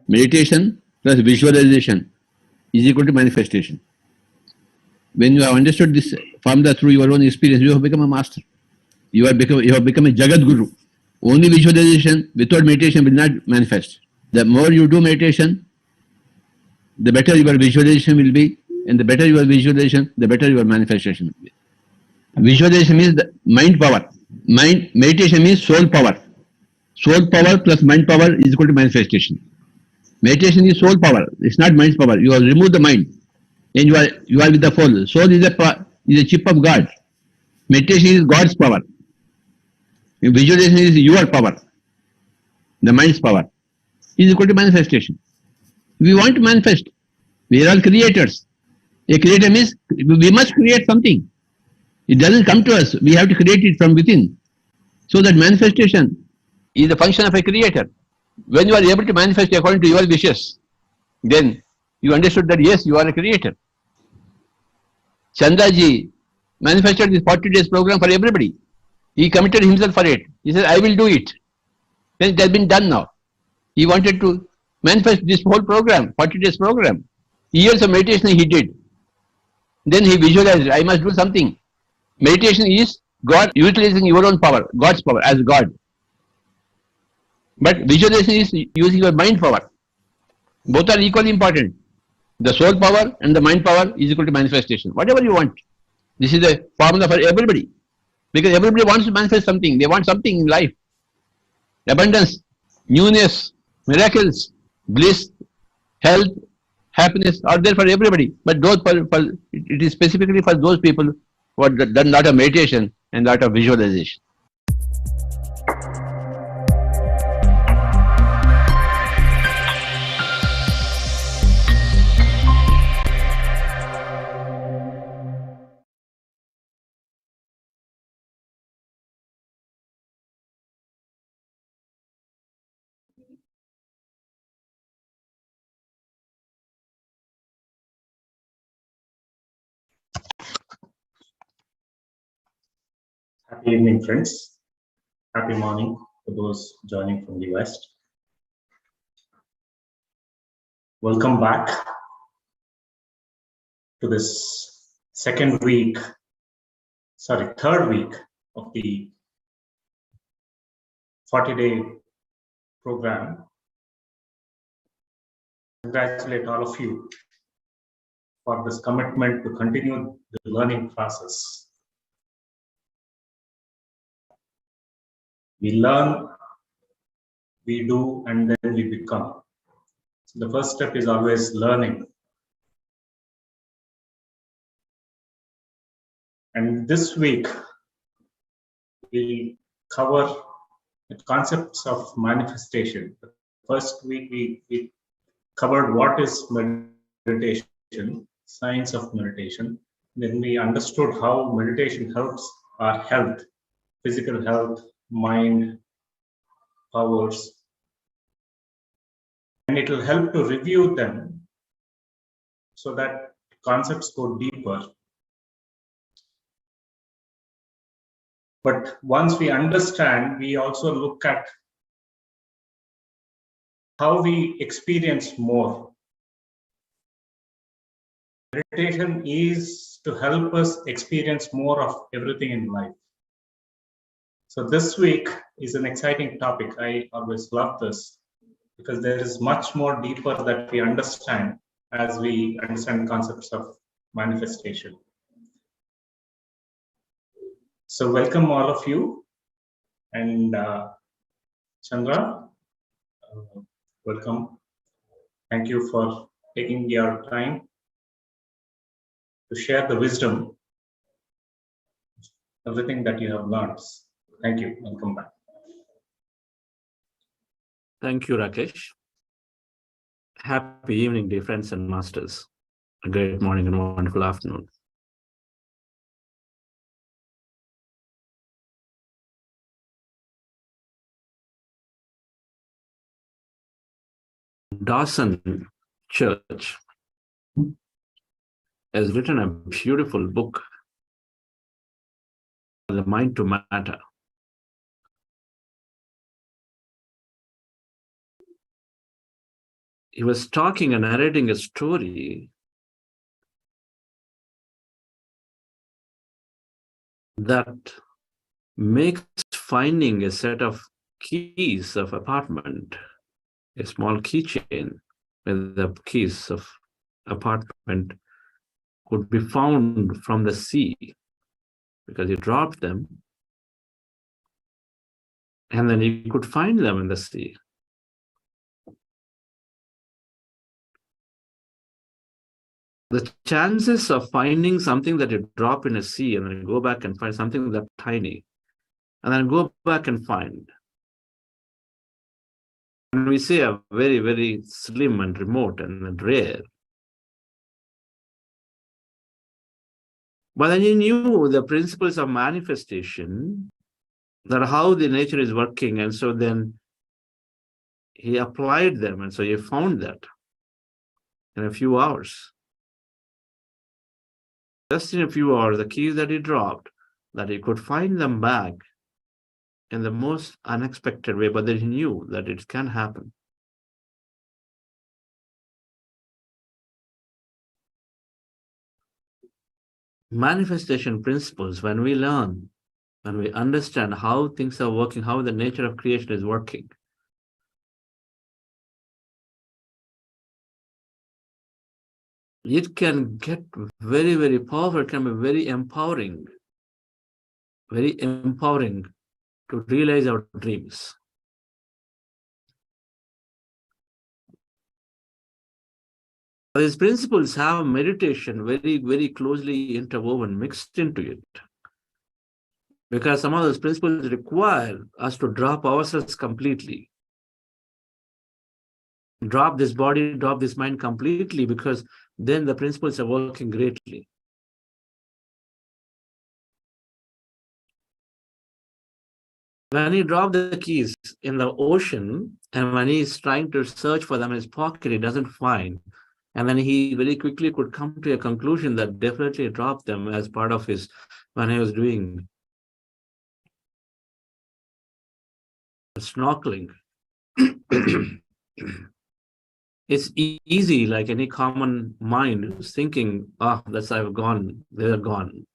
meditation plus visualization is equal to manifestation. When you have understood this formula through your own experience, you have become a master. You have become a Jagat Guru. Only visualization without meditation will not manifest. The more you do meditation, the better your visualization will be, and the better your visualization, the better your manifestation will be. Visualization means the mind power. Meditation means soul power. Soul power plus mind power is equal to manifestation. Meditation is soul power. It's not mind's power. You have removed the mind, and you are with the soul. Soul is a chip of God. Meditation is God's power. Visualization is your power. The mind's power is equal to manifestation. We want to manifest. We are all creators. A creator means we must create something. It doesn't come to us. We have to create it from within. So that manifestation is a function of a creator. When you are able to manifest according to your wishes, then you understood that yes, you are a creator. Chandaji manifested this 40 days program for everybody. He committed himself for it. He said, I will do it. Then it has been done now. He wanted to manifest this whole program, 40 days program. Years of meditation he did. Then he visualized, I must do something. Meditation is God utilizing your own power, God's power as God. But visualization is using your mind power. Both are equally important. The soul power and the mind power is equal to manifestation. Whatever you want. This is the formula for everybody. Because everybody wants to manifest something. They want something in life. Abundance, newness, miracles, bliss, health, happiness are there for everybody. But it is specifically for those people who have done a lot of meditation and a lot of visualization. Happy evening, friends. Happy morning to those joining from the West. Welcome back to this third week of the 40-day program. Congratulate all of you for this commitment to continue the learning process. We learn, we do, and then we become. So the first step is always learning. And this week, we'll cover the concepts of manifestation. The first week, we covered what is meditation, science of meditation. Then we understood how meditation helps our health, physical health, mind, powers, and it will help to review them so that concepts go deeper. But once we understand, we also look at how we experience more. Meditation is to help us experience more of everything in life. So this week is an exciting topic. I always love this because there is much more deeper that we understand as we understand concepts of manifestation. So welcome all of you, and Chandra, welcome. Thank you for taking your time to share the wisdom, everything that you have learned. Thank you. Welcome back. Thank you, Rakesh. Happy evening, dear friends and masters. A great morning and wonderful afternoon. Dawson Church has written a beautiful book, The Mind to Matter. he was talking and narrating a story that makes finding a set of keys of apartment, a small keychain with the keys of apartment, could be found from the sea, because he dropped them and then he could find them in the sea. The chances of finding something that you drop in a sea and then go back and find something that tiny and then go back and find, and we say are very, very slim and remote and rare. But then he knew the principles of manifestation, that how the nature is working, and so then he applied them, and so he found that in a few hours. Just in a few hours, the keys that he dropped, that he could find them back in the most unexpected way, but that he knew that it can happen. Manifestation principles, when we learn, when we understand how things are working, how the nature of creation is working, it can get very, very powerful. It can be very empowering to realize our dreams. These principles have meditation very, very closely interwoven, mixed into it. Because some of those principles require us to drop ourselves completely. Drop this body, drop this mind completely, because then the principles are working greatly. When he dropped the keys in the ocean, and when he's trying to search for them in his pocket, he doesn't find. And then he very quickly could come to a conclusion that definitely dropped them as part of his, when he was doing snorkeling. It's easy, like any common mind is thinking, that's I've gone, they're gone.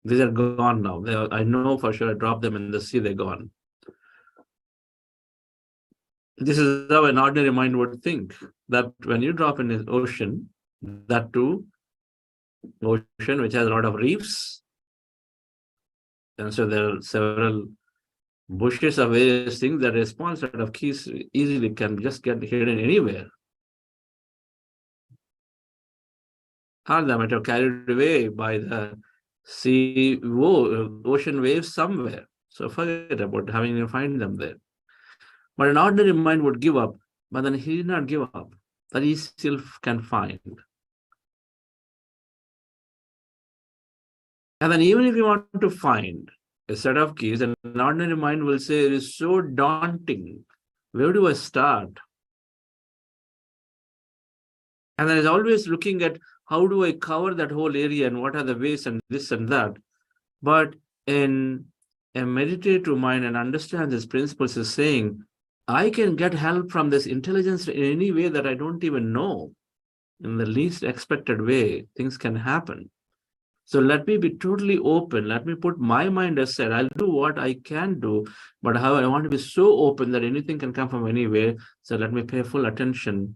These are gone now. I know for sure I dropped them in the sea, they're gone. This is how an ordinary mind would think, that when you drop in the ocean, that too, ocean which has a lot of reefs, and so there are several bushes of various things, that response set of keys easily can just get hidden anywhere. Or they might have carried away by the ocean waves somewhere. So forget about having to find them there. But an ordinary mind would give up, but then he did not give up, that he still can find. And then even if you want to find a set of keys, an ordinary mind will say, it is so daunting. Where do I start? And then it's always looking at, how do I cover that whole area, and what are the ways, and this and that. But in a meditative mind and understand these principles is saying, I can get help from this intelligence in any way that I don't even know. In the least expected way, things can happen. So let me be totally open. Let me put my mind aside. I'll do what I can do, but how I want to be so open that anything can come from anywhere. So let me pay full attention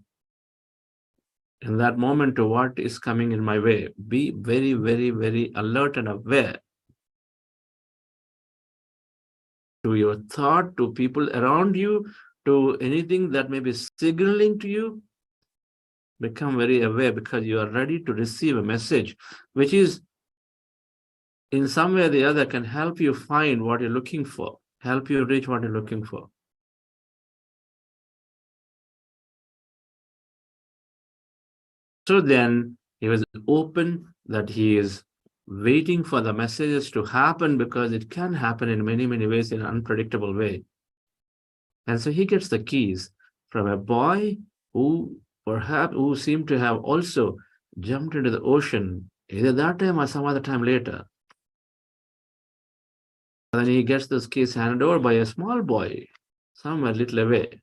in that moment to what is coming in my way. Be very, very, very alert and aware to your thought, to people around you, to anything that may be signaling to you. Become very aware, because you are ready to receive a message which is in some way or the other can help you find what you're looking for, help you reach what you're looking for. So then he was open, that he is waiting for the messages to happen, because it can happen in many, many ways in an unpredictable way. And so he gets the keys from a boy who seemed to have also jumped into the ocean, either that time or some other time later. And then he gets those keys handed over by a small boy, somewhere little away.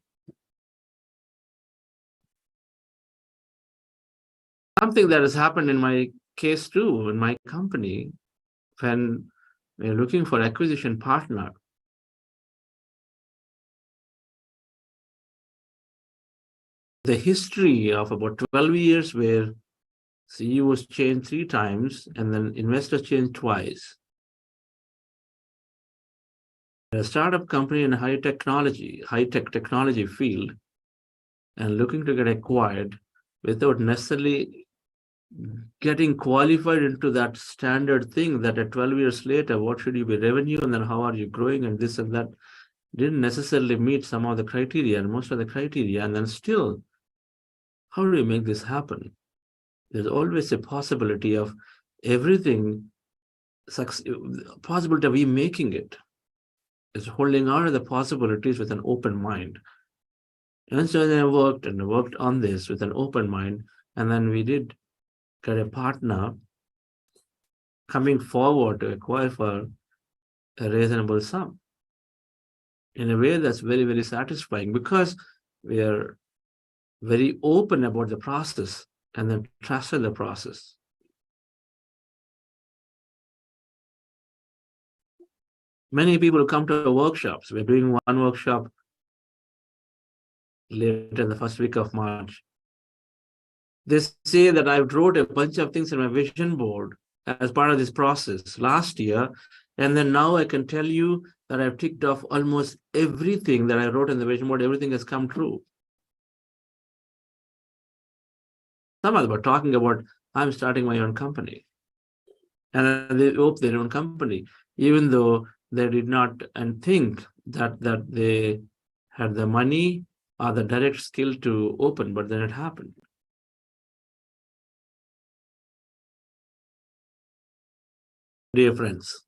Something that has happened in my case too, in my company, when we're looking for acquisition partner. The history of about 12 years where CEOs changed 3 times and then investors changed twice. A startup company in high-tech technology field, and looking to get acquired without necessarily getting qualified into that standard thing that at 12 years later, what should you be revenue and then how are you growing and this and that, didn't necessarily meet some of the criteria and most of the criteria. And then still, how do we make this happen? There's always a possibility of everything, possibility of we making it. It's holding on to the possibilities with an open mind. And so I worked on this with an open mind, and then we did get a partner coming forward to acquire for a reasonable sum in a way that's very, very satisfying because we are very open about the process and then trusted the process. Many people come to workshops. We're doing one workshop later in the first week of March. They say that I wrote a bunch of things on my vision board as part of this process last year, and then now I can tell you that I've ticked off almost everything that I wrote in the vision board. Everything has come true. Some of them are talking about, I'm starting my own company. And they open their own company, even though they did not and think that they had the money or the direct skill to open, but then it happened. Dear friends,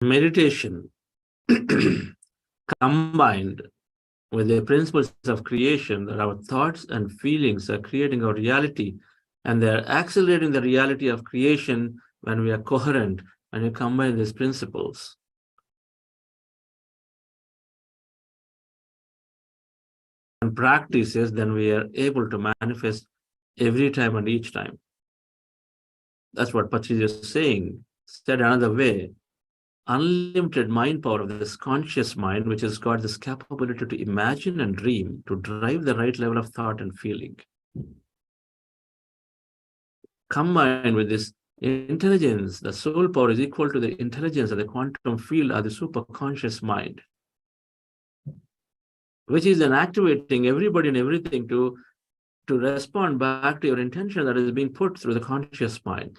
meditation combined with the principles of creation, that our thoughts and feelings are creating our reality, and they're accelerating the reality of creation when we are coherent, when you combine these principles. And practices, then we are able to manifest every time and each time. That's what Patriji is saying. Said another way, unlimited mind power of this conscious mind, which has got this capability to imagine and dream, to drive the right level of thought and feeling. Combined with this intelligence, the soul power is equal to the intelligence of the quantum field of the superconscious mind, which is then activating everybody and everything to respond back to your intention that is being put through the conscious mind.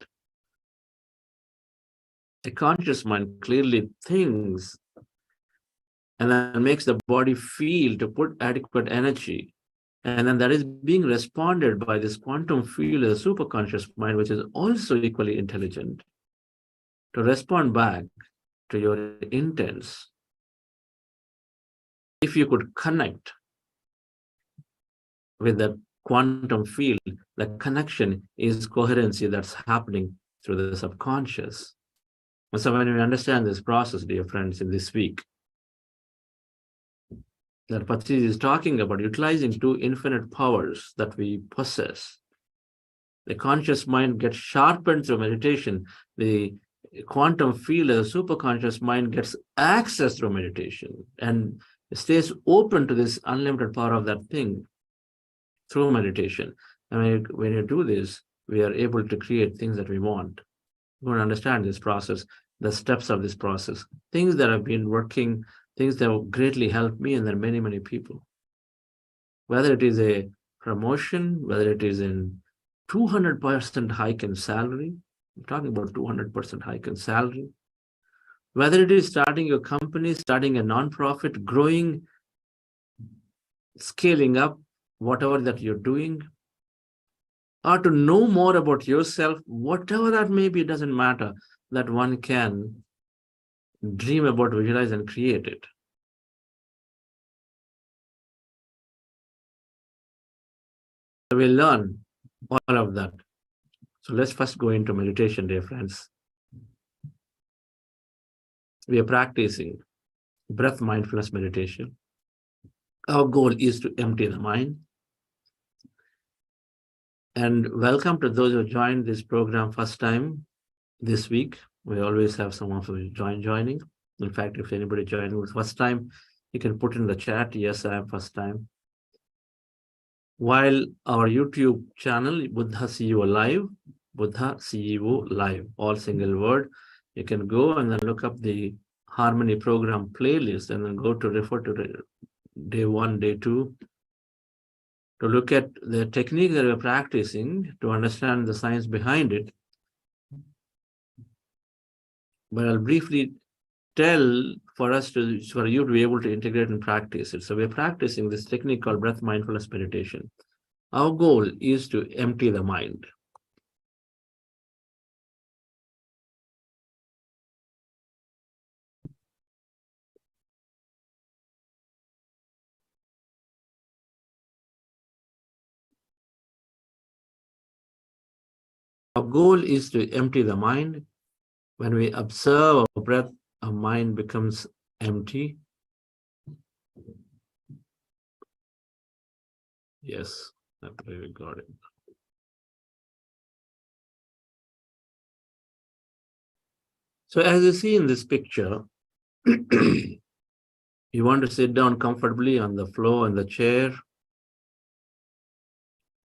The conscious mind clearly thinks and then makes the body feel to put adequate energy. And then that is being responded by this quantum field of the superconscious mind, which is also equally intelligent, to respond back to your intents. If you could connect with the quantum field, the connection is coherency that's happening through the subconscious. And so when we understand this process, dear friends, in this week, that Patriji is talking about utilizing 2 infinite powers that we possess. The conscious mind gets sharpened through meditation. The quantum field of the superconscious mind gets access through meditation and stays open to this unlimited power of that thing through meditation. And when you do this, we are able to create things that we want. We want to understand this process, the steps of this process, things that have been working, things that have greatly helped me and then many, many people. Whether it is a promotion, whether it is in 200% hike in salary, I'm talking about 200% hike in salary, whether it is starting your company, starting a nonprofit, growing, scaling up, whatever that you're doing, or to know more about yourself, whatever that may be, it doesn't matter, that one can dream about, visualize, and create it. So we'll learn all of that. So let's first go into meditation, dear friends. We are practicing breath mindfulness meditation. Our goal is to empty the mind. And welcome to those who joined this program first time this week. We always have someone who joining. In fact, if anybody joined with first time, you can put in the chat, yes, I am first time. While our YouTube channel, Buddha CEO Live, Buddha CEO Live, all single word, you can go and then look up the Harmony program playlist and then go to refer to day 1, day 2, to look at the technique that we're practicing, to understand the science behind it. But I'll briefly tell for you to be able to integrate and practice it. So we're practicing this technique called breath mindfulness meditation. Our goal is to empty the mind. Our goal is to empty the mind. When we observe our breath, our mind becomes empty. Yes, I believe we got it. So as you see in this picture, you want to sit down comfortably on the floor in the chair,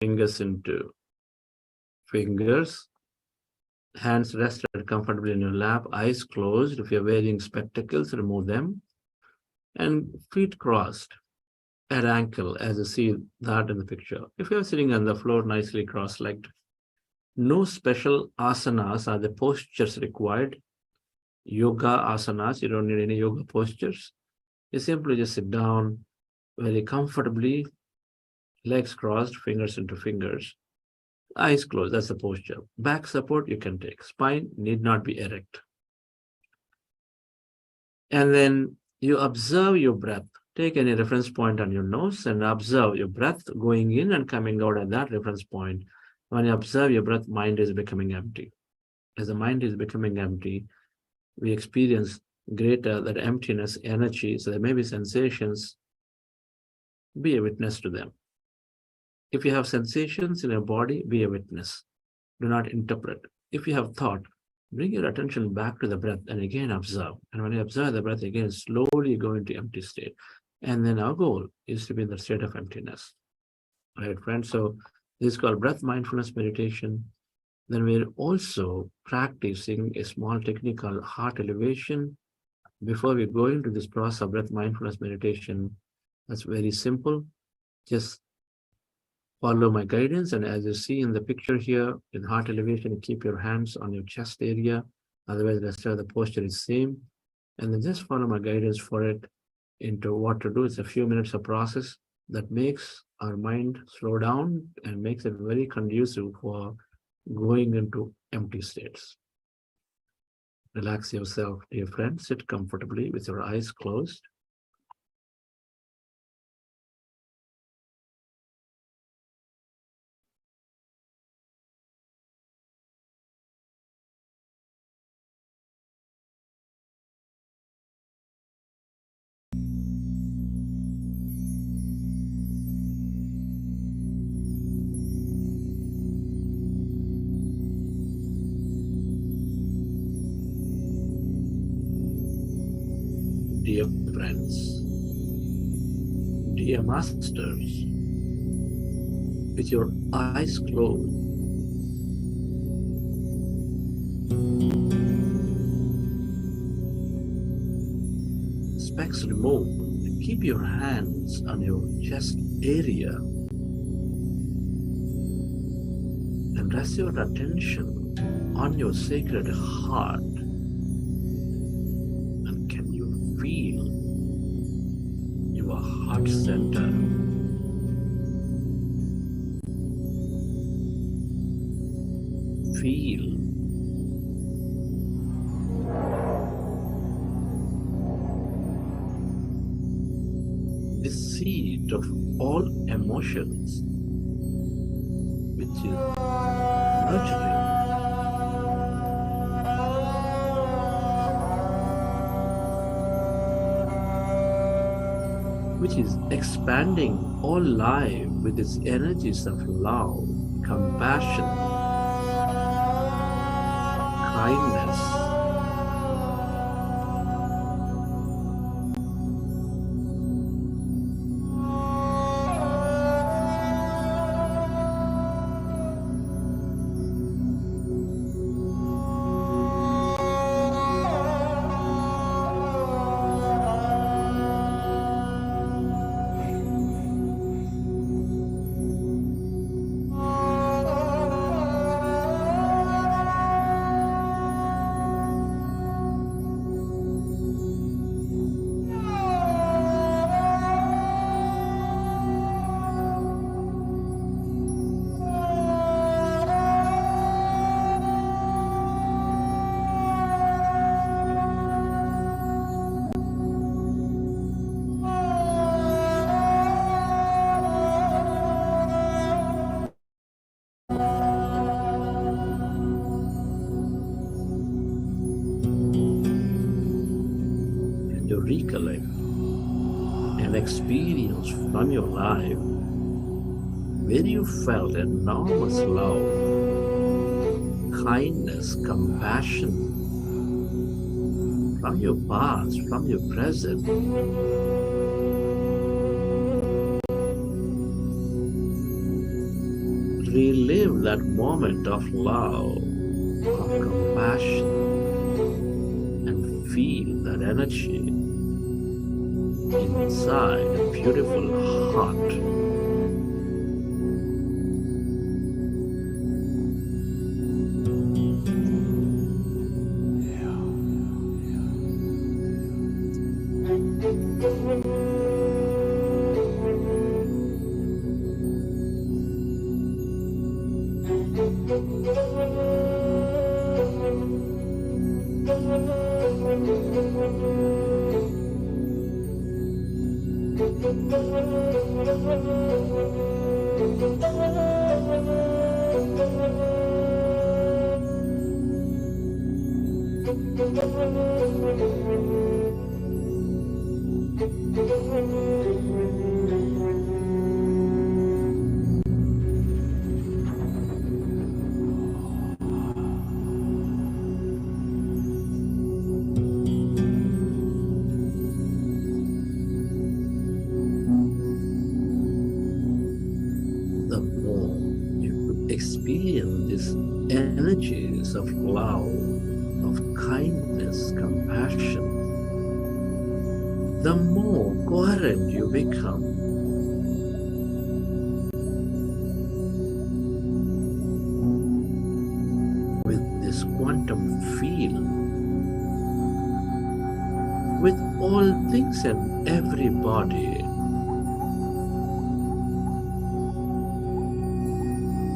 fingers into fingers, hands rested comfortably in your lap, eyes closed. If you're wearing spectacles, remove them, and feet crossed at ankle, as you see that in the picture. If you're sitting on the floor nicely cross-legged, no special asanas are the postures required. Yoga asanas, you don't need any yoga postures. You simply just sit down very comfortably, legs crossed, fingers into fingers, eyes closed. That's the posture. Back support you can take. Spine need not be erect. And then you observe your breath. Take any reference point on your nose and observe your breath going in and coming out at that reference point. When you observe your breath, mind is becoming empty. As the mind is becoming empty, we experience greater that emptiness, energy. So there may be sensations. Be a witness to them. If you have sensations in your body, be a witness. Do not interpret. If you have thought, bring your attention back to the breath and again observe. And when you observe the breath again, slowly go into empty state. And then our goal is to be in the state of emptiness. All right, friends. So this is called breath mindfulness meditation. Then we're also practicing a small technique called heart elevation. Before we go into this process of breath mindfulness meditation, that's very simple. Just follow my guidance. And as you see in the picture here, in heart elevation, keep your hands on your chest area. Otherwise, the posture is same. And then just follow my guidance for it into what to do. It's a few minutes of process that makes our mind slow down and makes it very conducive for going into empty states. Relax yourself, dear friend. Sit comfortably with your eyes closed. Dear friends, dear masters, with your eyes closed, specs removed, keep your hands on your chest area and rest your attention on your sacred heart. Feel your heart center. Feel the seat of all emotions, which is nurturing. which is expanding all life with its energies of love, compassion, kindness, and you recollect an experience from your life where you felt enormous love, kindness, compassion from your past, from your present. Relive that moment of love, of compassion, and feel that energy inside a beautiful heart. The more you experience these energies of love, of kindness, compassion, the more coherent you become. With this quantum field, with all things and everybody.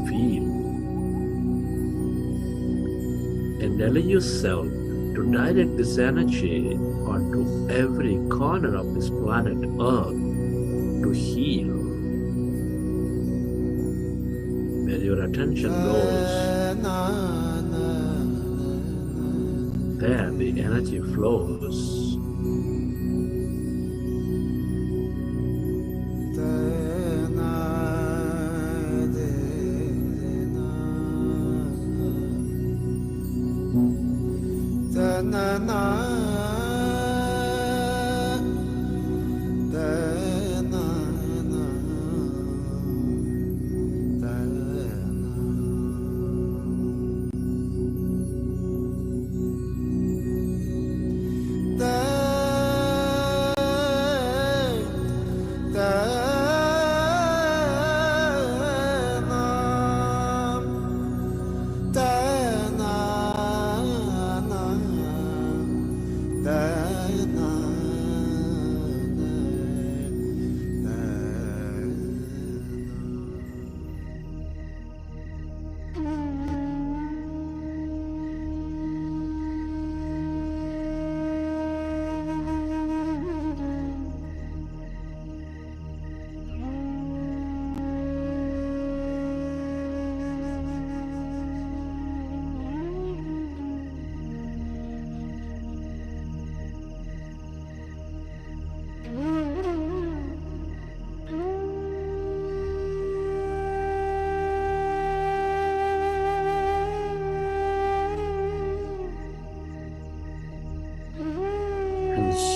Feel and allow yourself to direct this energy onto every corner of this planet Earth to heal. Where your attention goes, there the energy flows.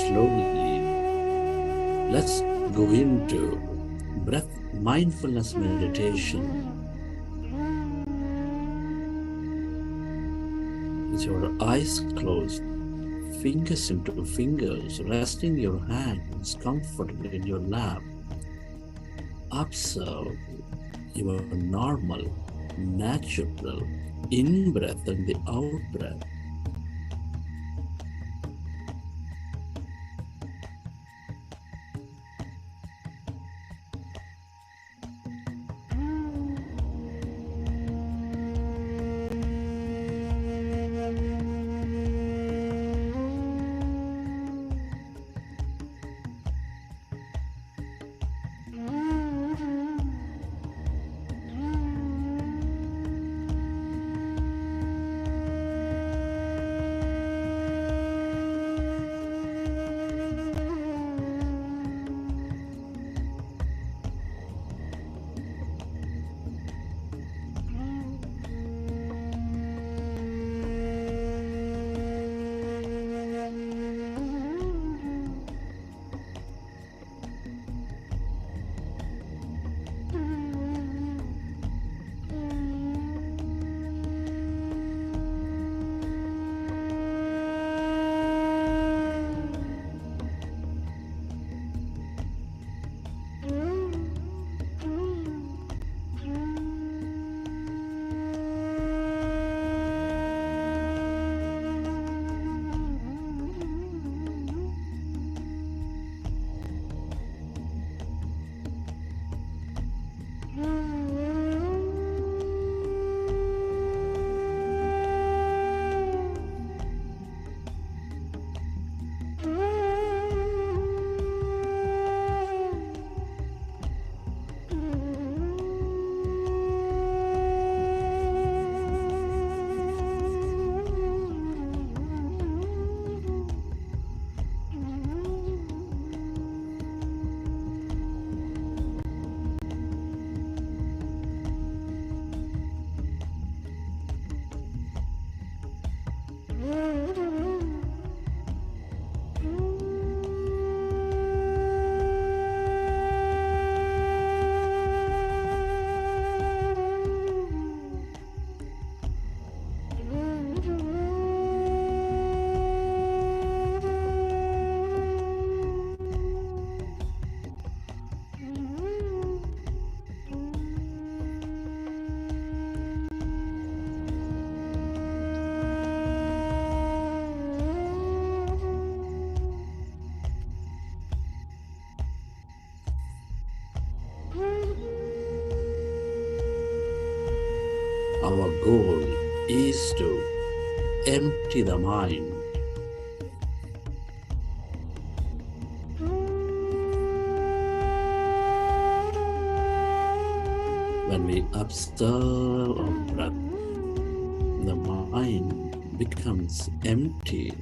slowly, let's go into breath mindfulness meditation. With your eyes closed, fingers into fingers, resting your hands comfortably in your lap. Observe your normal, natural in-breath and the out-breath. Our goal is to empty the mind. When we observe our breath, the mind becomes empty.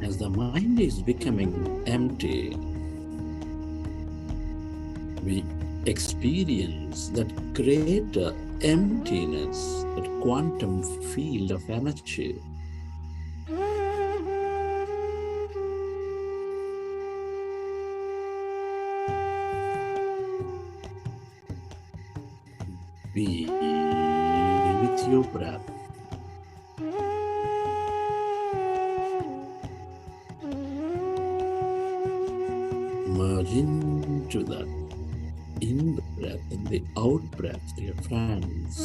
As the mind is becoming empty, we experience that greater emptiness, that quantum field of energy. Be with your breath. Merge into that in-breath and the out-breath, dear friends.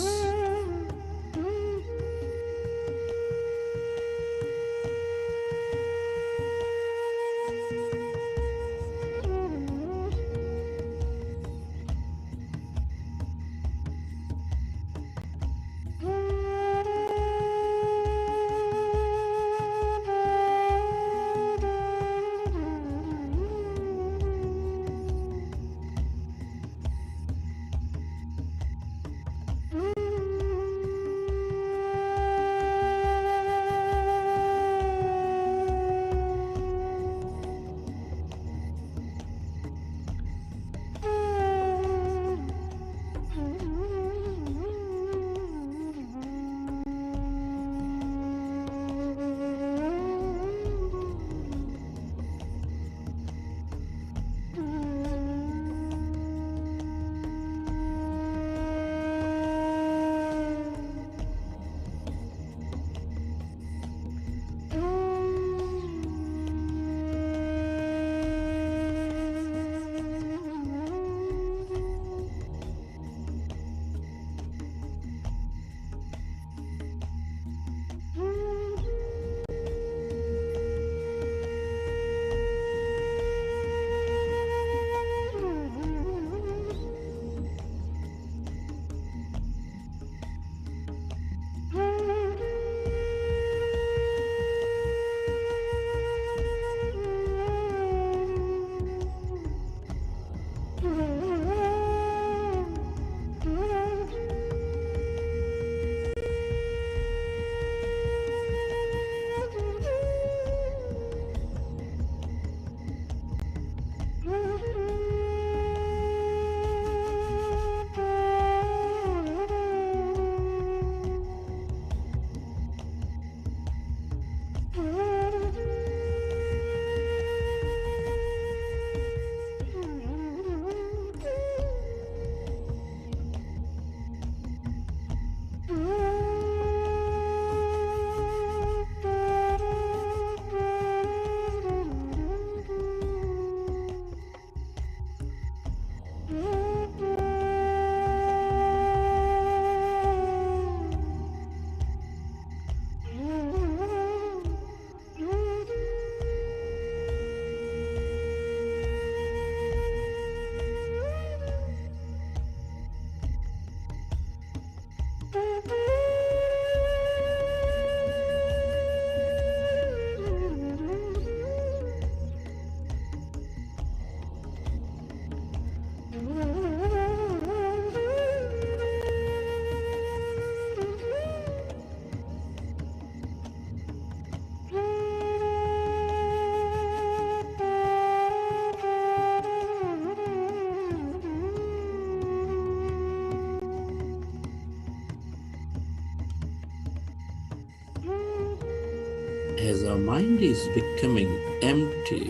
As our mind is becoming empty,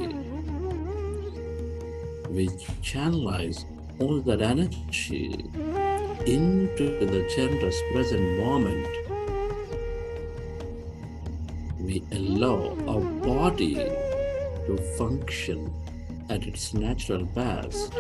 we channelize all that energy into the generous present moment. We allow our body to function at its natural best.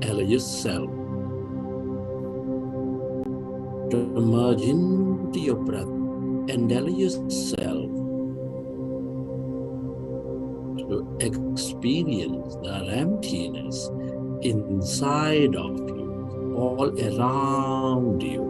Allow yourself to merge into your breath and allow yourself to experience that emptiness inside of you, all around you.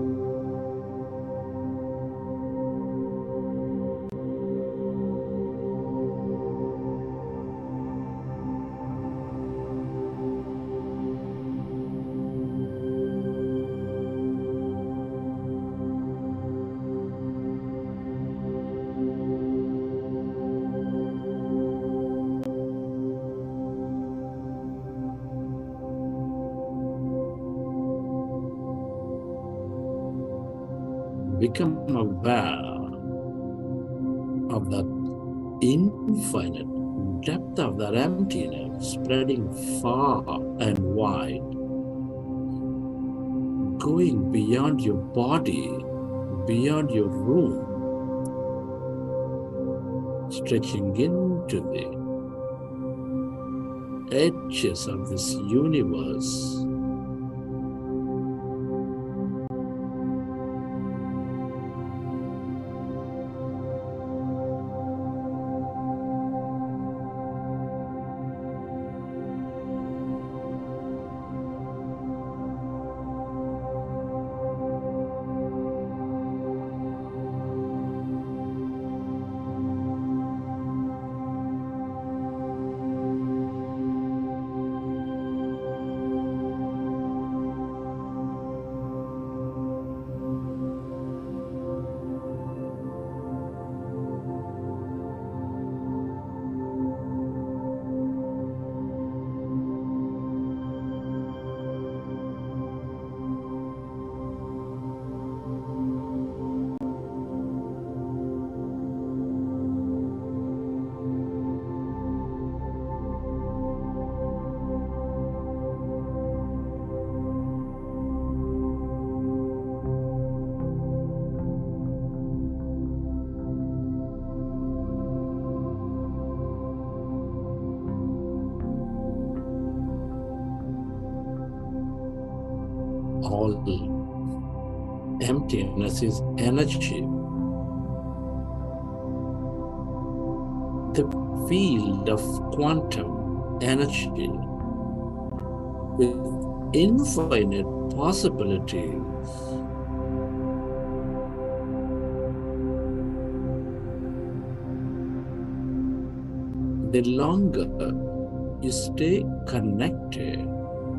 Become aware of that infinite depth of that emptiness spreading far and wide, going beyond your body, beyond your room, stretching into the edges of this universe. All emptiness is energy. The field of quantum energy with infinite possibilities. the longer you stay connected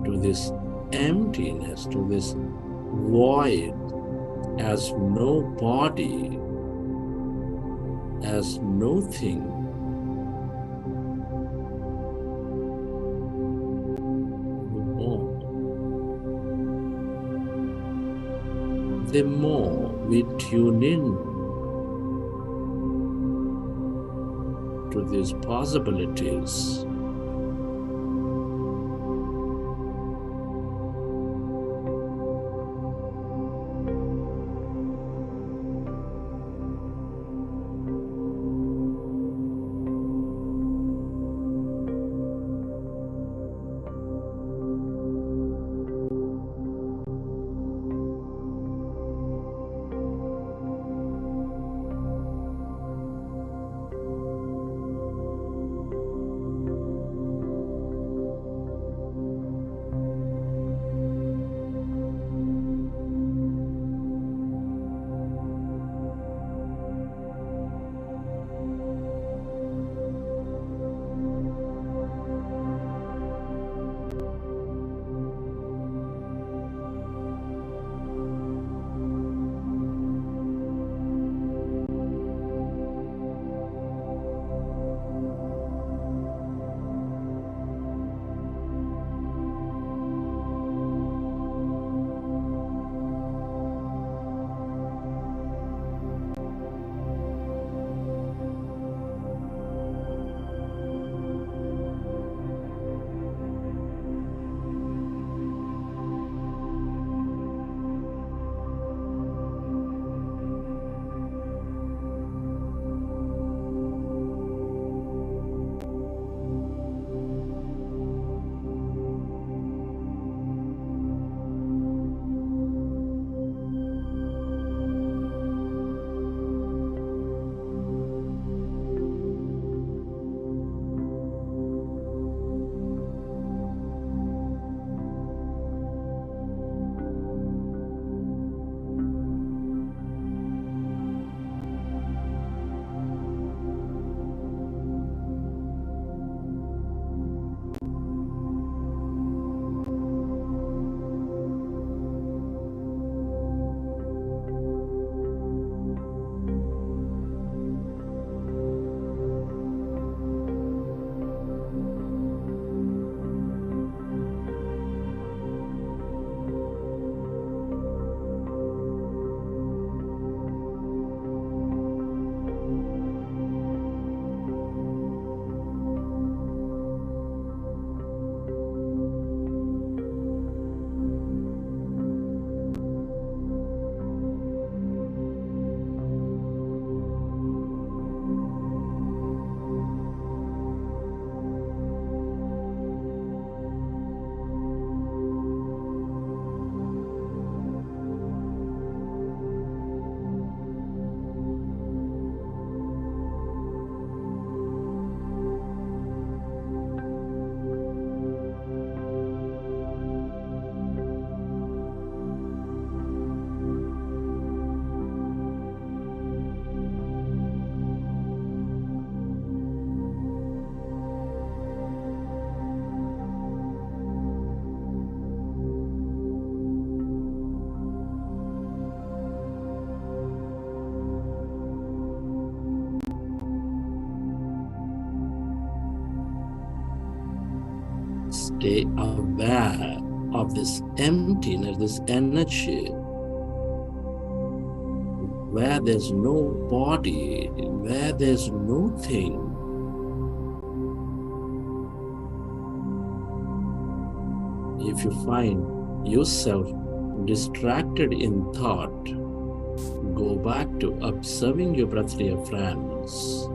to this emptiness, to this void, as no body, as no thing, the more we tune in to these possibilities, stay aware of this emptiness, this energy, where there's no body, where there's no thing. If you find yourself distracted in thought, go back to observing your breath, dear friends.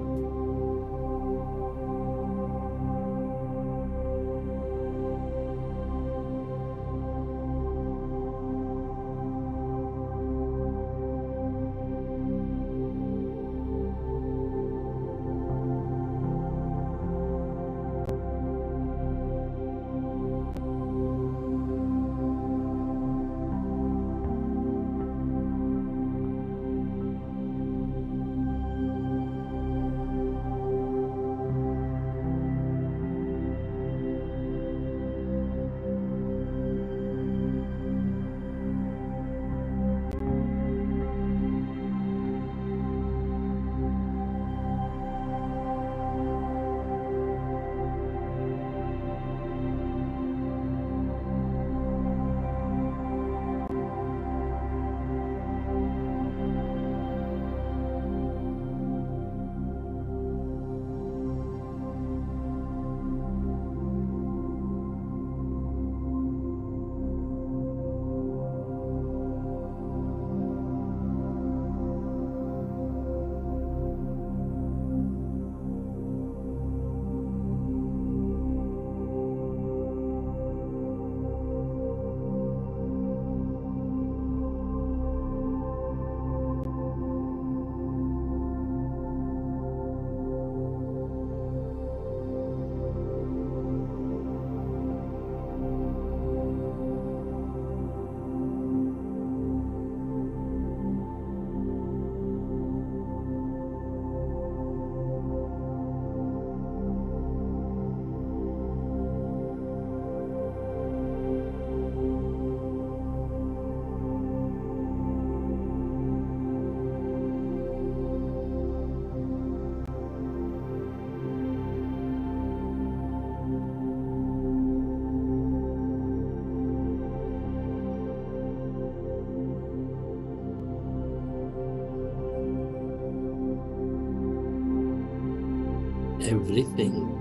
everything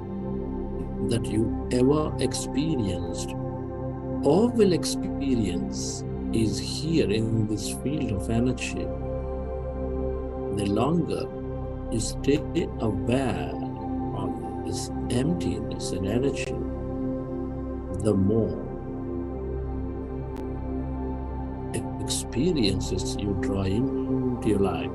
that you ever experienced or will experience is here in this field of energy. The longer you stay aware of this emptiness and energy, the more experiences you draw into your life.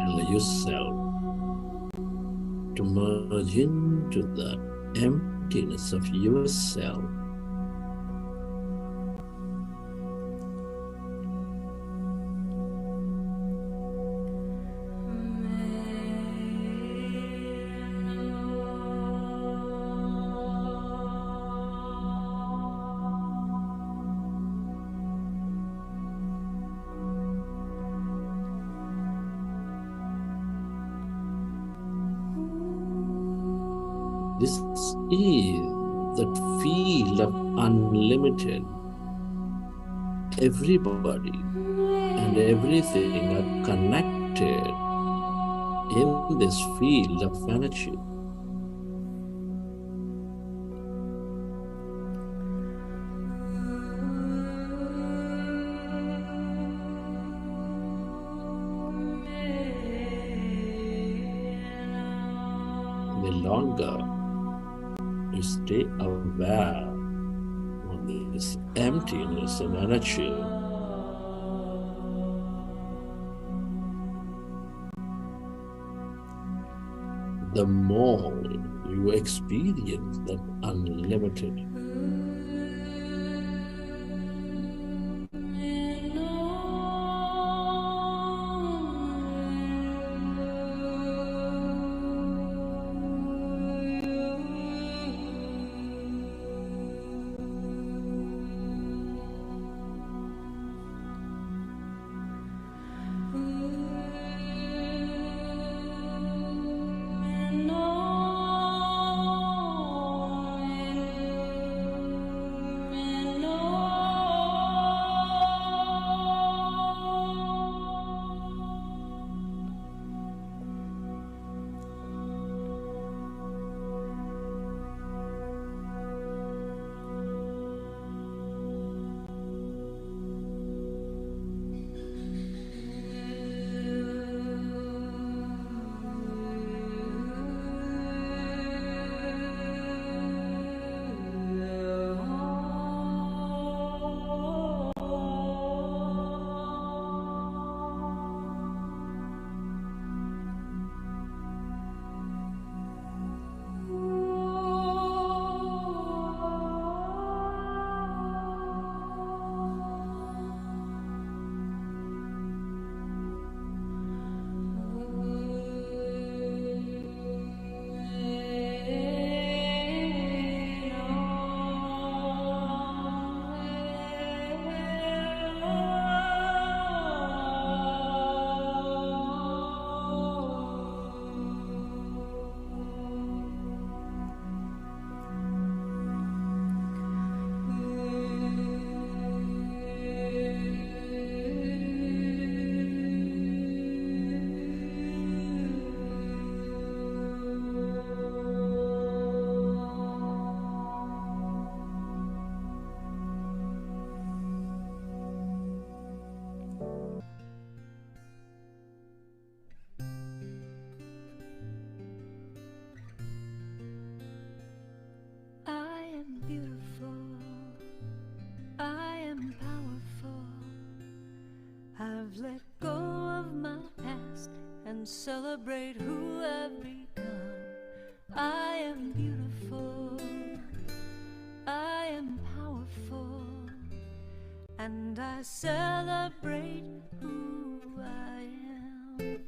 Allow yourself to merge into the emptiness of yourself. This is that field of unlimited. Everybody and everything are connected in this field of energy. The longer you stay aware of this emptiness and energy, the more you experience that unlimited. am powerful. I've let go of my past and celebrate who I've become. I am beautiful. I am powerful. And I celebrate who I am.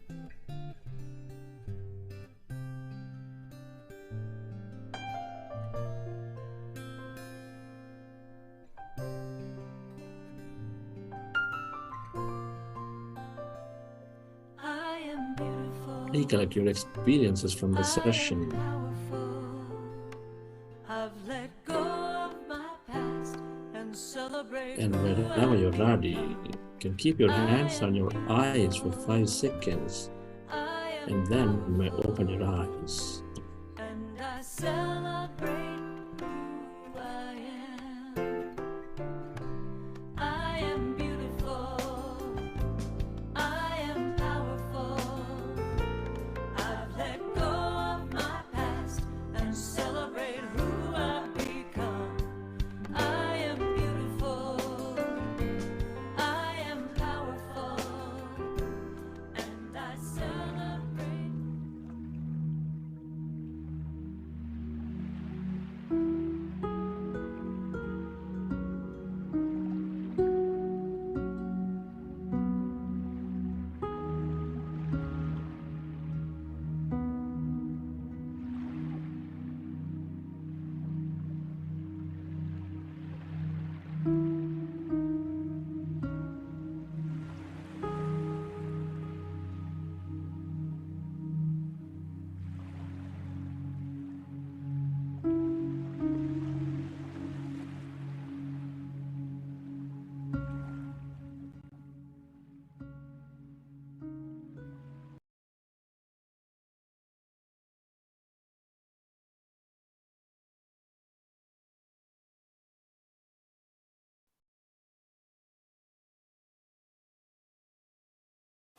I am beautiful. Recollect your experiences from the I session. am powerful. I've let go of my past and celebrate And who whenever I you're ready, am. you can keep your hands on your eyes for 5 seconds, I am and then you may powerful. open your eyes. And I celebrate who I am. I am beautiful. I am powerful. I've let go of my past and celebrate who I've become. I am beautiful. I am powerful. And I celebrate.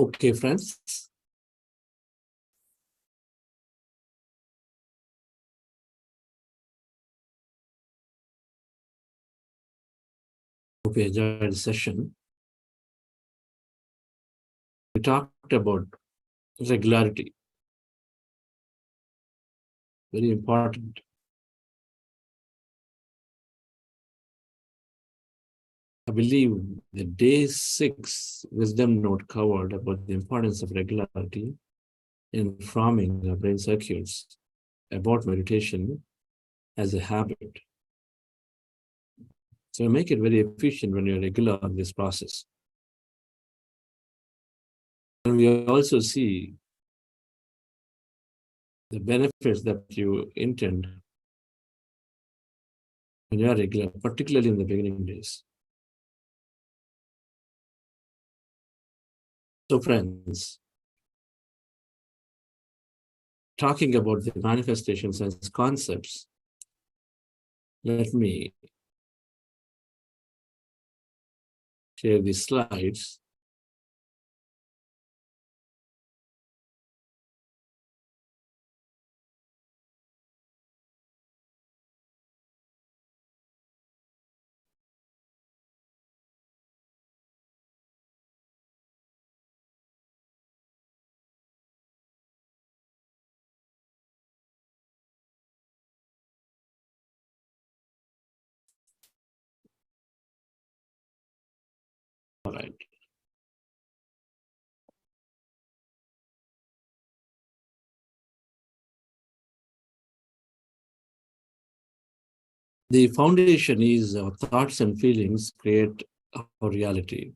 Okay, friends. Hope you enjoyed the session. We talked about regularity. Very important. I believe the day 6 wisdom note covered about the importance of regularity in forming our brain circuits about meditation as a habit. So make it very efficient when you're regular in this process. And we also see the benefits that you intend when you are regular, particularly in the beginning days. So friends, talking about the manifestations as concepts, let me share these slides. All right. The foundation is our thoughts and feelings create our reality,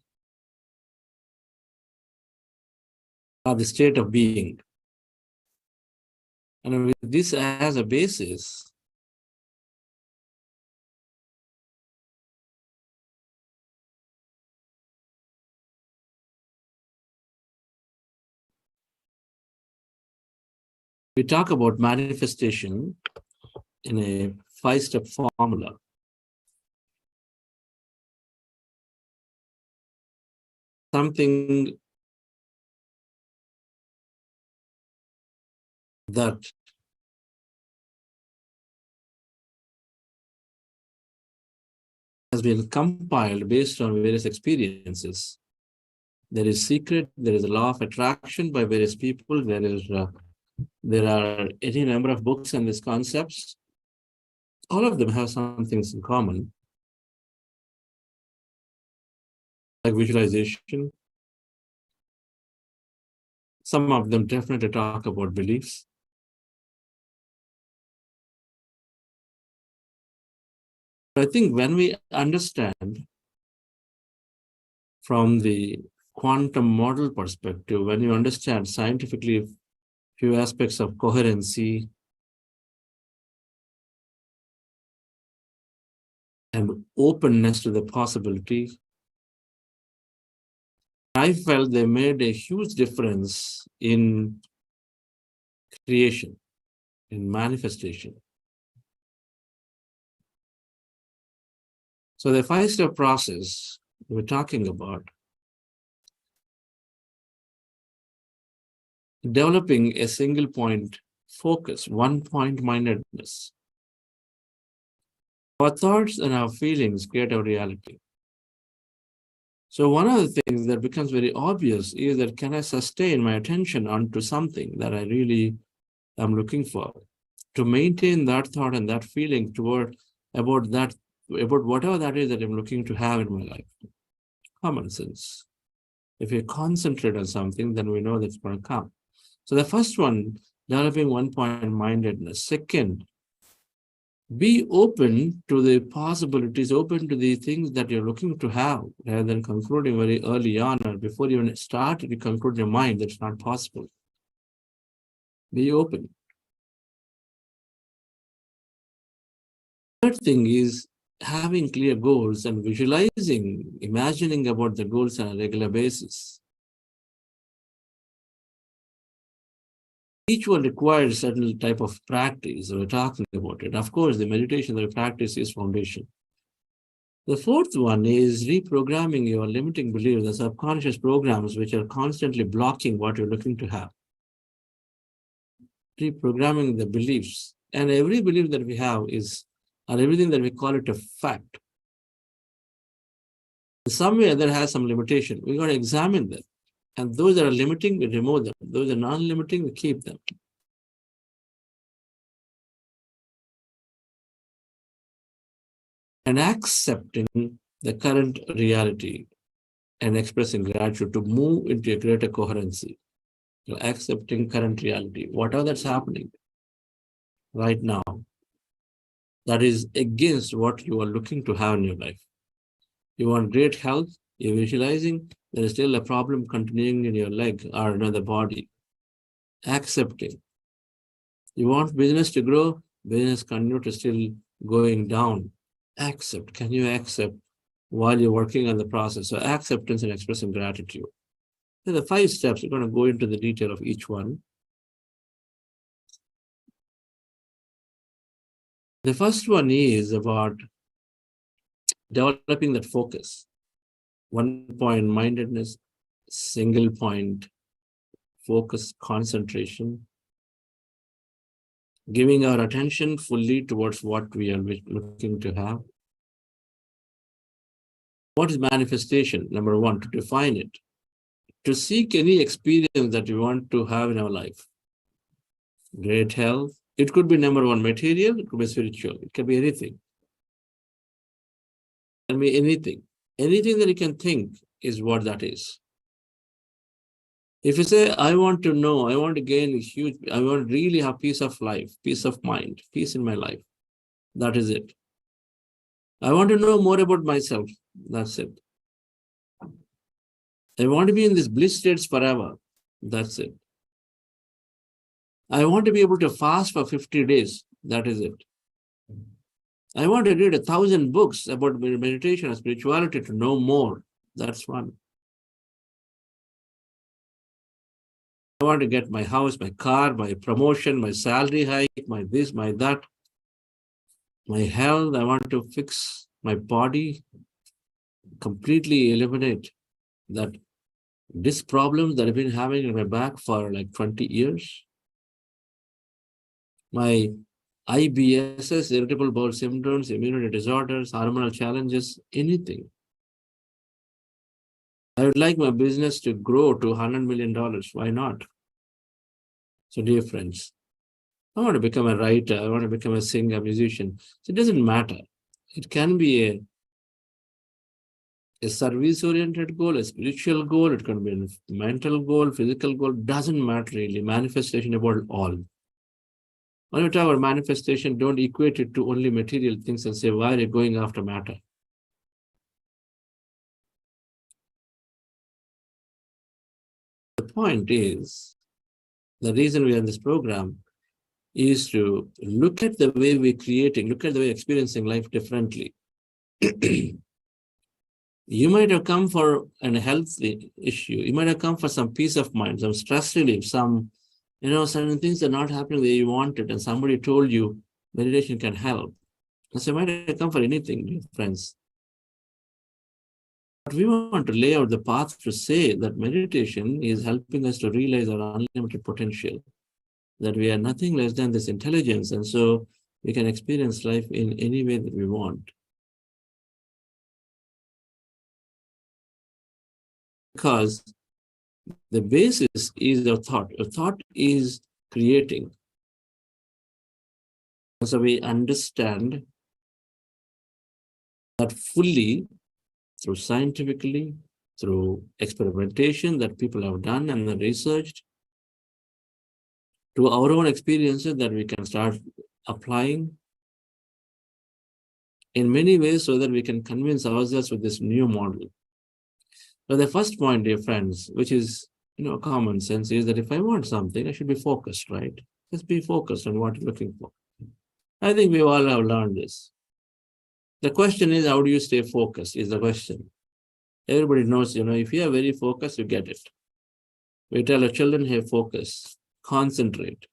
or the state of being. And with this as a basis, we talk about manifestation in a 5-step formula. Something that has been compiled based on various experiences. There is secret, there is a law of attraction by various people, there are any number of books on these concepts. All of them have some things in common, like visualization. Some of them definitely talk about beliefs. I think when we understand from the quantum model perspective, when you understand scientifically few aspects of coherency and openness to the possibility, I felt they made a huge difference in creation, in manifestation. So the 5-step process we're talking about, developing a single point focus, one point mindedness. Our thoughts and our feelings create our reality. So one of the things that becomes very obvious is that can I sustain my attention onto something that I really am looking for? To maintain that thought and that feeling about whatever that is that I'm looking to have in my life. Common sense. If we concentrate on something, then we know that's going to come. So the first one, developing one point mindedness. Second, be open to the possibilities, open to the things that you're looking to have, rather than concluding very early on or before you even start, you conclude in your mind that's not possible. Be open. Third thing is having clear goals and visualizing, imagining about the goals on a regular basis. Each one requires a certain type of practice. We're talking about it. Of course, the meditation that we practice is foundation. The fourth one is reprogramming your limiting beliefs, the subconscious programs which are constantly blocking what you're looking to have. Reprogramming the beliefs. And every belief that we have is, or everything that we call it a fact, in some way that has some limitation. We got to examine them. And those that are limiting, we remove them. Those that are non-limiting, we keep them. And accepting the current reality and expressing gratitude to move into a greater coherency. So accepting current reality, whatever that's happening right now, that is against what you are looking to have in your life. You want great health, you're visualizing, there is still a problem continuing in your leg or another body. Accepting. You want business to grow, business continue to still going down. Accept. Can you accept while you're working on the process? So acceptance and expressing gratitude. There are the 5 steps. We're going to go into the detail of each one. The first one is about developing that focus. One point mindedness, single point focus, concentration, giving our attention fully towards what we are looking to have. What is manifestation? Number one, to define it. To seek any experience that we want to have in our life. Great health. It could be number one material, it could be spiritual, it can be anything. It can be anything. Anything that you can think is what that is. If you say, I want to know, I want to gain a huge, I want to really have peace of life, peace of mind, peace in my life, that is it. I want to know more about myself, that's it. I want to be in this bliss states forever, that's it. I want to be able to fast for 50 days, that is it. I want to read 1,000 books about meditation and spirituality to know more, that's one. I want to get my house, my car, my promotion, my salary hike, my this, my that, my health. I want to fix my body, completely eliminate that disc problems that I've been having in my back for like 20 years. My IBSs, irritable bowel syndromes, immunity disorders, hormonal challenges, anything. I would like my business to grow to $100 million. Why not? So, dear friends, I want to become a writer. I want to become a singer, musician. So it doesn't matter. It can be a service-oriented goal, a spiritual goal. It can be a mental goal, physical goal. Doesn't matter really. Manifestation about all. When we talk about manifestation, don't equate it to only material things and say, why are you going after matter? The point is, the reason we are in this program is to look at the way we're creating, look at the way experiencing life differently. You might have come for a health issue. You might have come for some peace of mind, some stress relief, some, certain things are not happening the way you wanted, and somebody told you meditation can help. And so you might have come for anything, dear friends. But we want to lay out the path to say that meditation is helping us to realize our unlimited potential, that we are nothing less than this intelligence, and so we can experience life in any way that we want. Because the basis is our thought. Our thought is creating. And so we understand that fully through scientifically, through experimentation that people have done and then researched, to our own experiences that we can start applying in many ways so that we can convince ourselves with this new model. But the first point, dear friends, which is common sense, is that if I want something, I should be focused, right? Just be focused on what you're looking for. I think we all have learned this. The question is, how do you stay focused is the question. Everybody knows, if you are very focused, you get it. We tell our children, hey, focus, concentrate.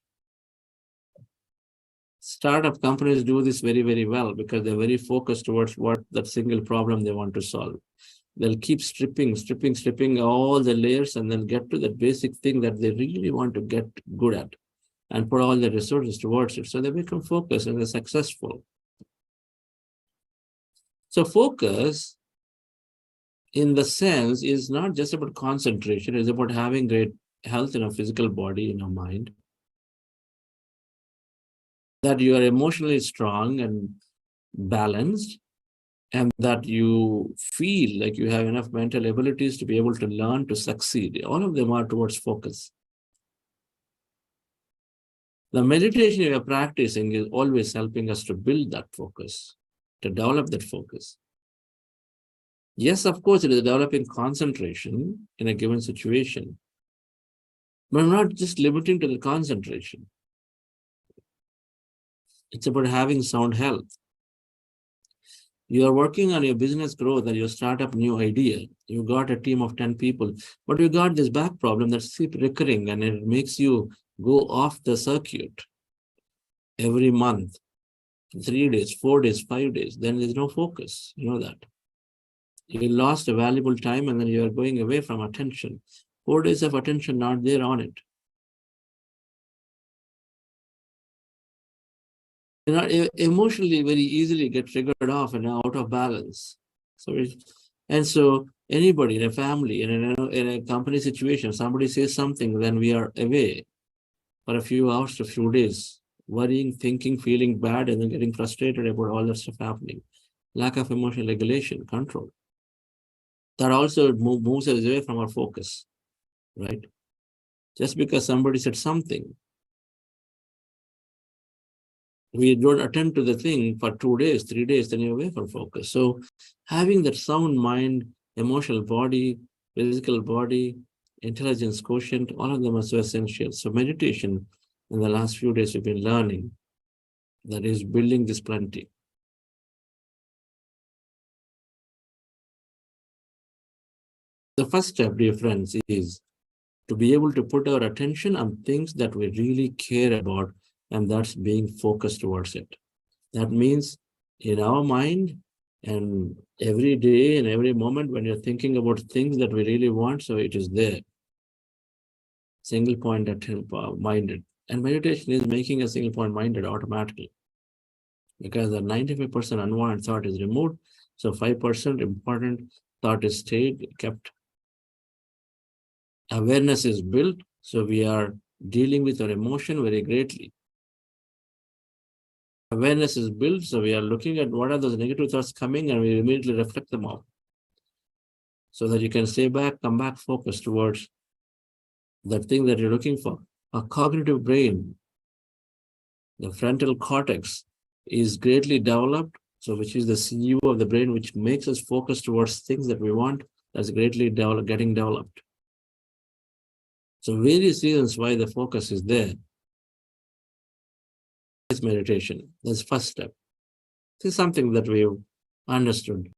Startup companies do this very, very well because they're very focused towards what that single problem they want to solve. They'll keep stripping all the layers and then get to the basic thing that they really want to get good at and put all the resources towards it. So they become focused and they're successful. So focus, in the sense, is not just about concentration. It's about having great health in our physical body, in our mind. That you are emotionally strong and balanced, and that you feel like you have enough mental abilities to be able to learn to succeed. All of them are towards focus. The meditation you are practicing is always helping us to build that focus, to develop that focus. Yes, of course, it is developing concentration in a given situation, but not just limiting to the concentration. It's about having sound health. You are working on your business growth and your startup new idea. You got a team of 10 people, but you got this back problem that keeps recurring and it makes you go off the circuit every month, 3 days, 4 days, 5 days. Then there's no focus. You know that. You lost a valuable time and then you are going away from attention. 4 days of attention not there on it. Emotionally very easily get triggered off and out of balance. So anybody in a family, in a company situation, somebody says something, then we are away for a few hours to a few days, worrying, thinking, feeling bad, and then getting frustrated about all that stuff happening. Lack of emotional regulation, control. That also moves us away from our focus, right? Just because somebody said something, we don't attend to the thing for 2 days, 3 days, then you're away from focus. So having that sound mind, emotional body, physical body, intelligence quotient, all of them are so essential. So meditation, in the last few days, we've been learning that is building this plenty. The first step, dear friends, is to be able to put our attention on things that we really care about, and that's being focused towards it. That means in our mind and every day and every moment when you're thinking about things that we really want, so it is there. Single point minded. And meditation is making a single point minded automatically. because the 95% unwanted thought is removed. So 5% important thought is stayed, kept. Awareness is built, so we are dealing with our emotion very greatly. Awareness is built, so we are looking at what are those negative thoughts coming and we immediately reflect them off. So that you can stay back, come back, focus towards that thing that you're looking for. A cognitive brain, the frontal cortex, is greatly developed, so which is the CEO of the brain, which makes us focus towards things that we want, that's greatly getting developed. So various reasons why the focus is there. It's meditation. That's first step. This is something that we've understood.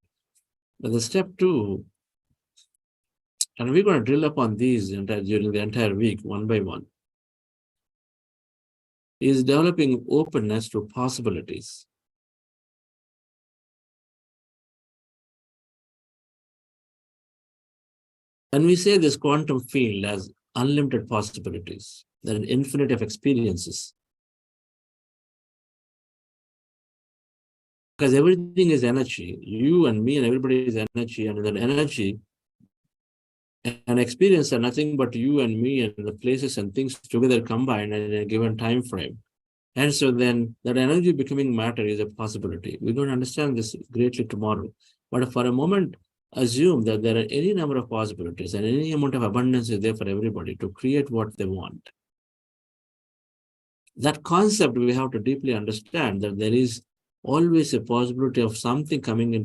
But the step 2, and we're going to drill upon these during the entire week, one by one, is developing openness to possibilities. And we say this quantum field as unlimited possibilities, that an infinite of experiences. Because everything is energy. You and me and everybody is energy, and that energy and experience are nothing but you and me and the places and things together combined in a given time frame. And so then that energy becoming matter is a possibility. We're going to understand this greatly tomorrow. But for a moment, assume that there are any number of possibilities and any amount of abundance is there for everybody to create what they want. That concept we have to deeply understand, that there is always a possibility of something coming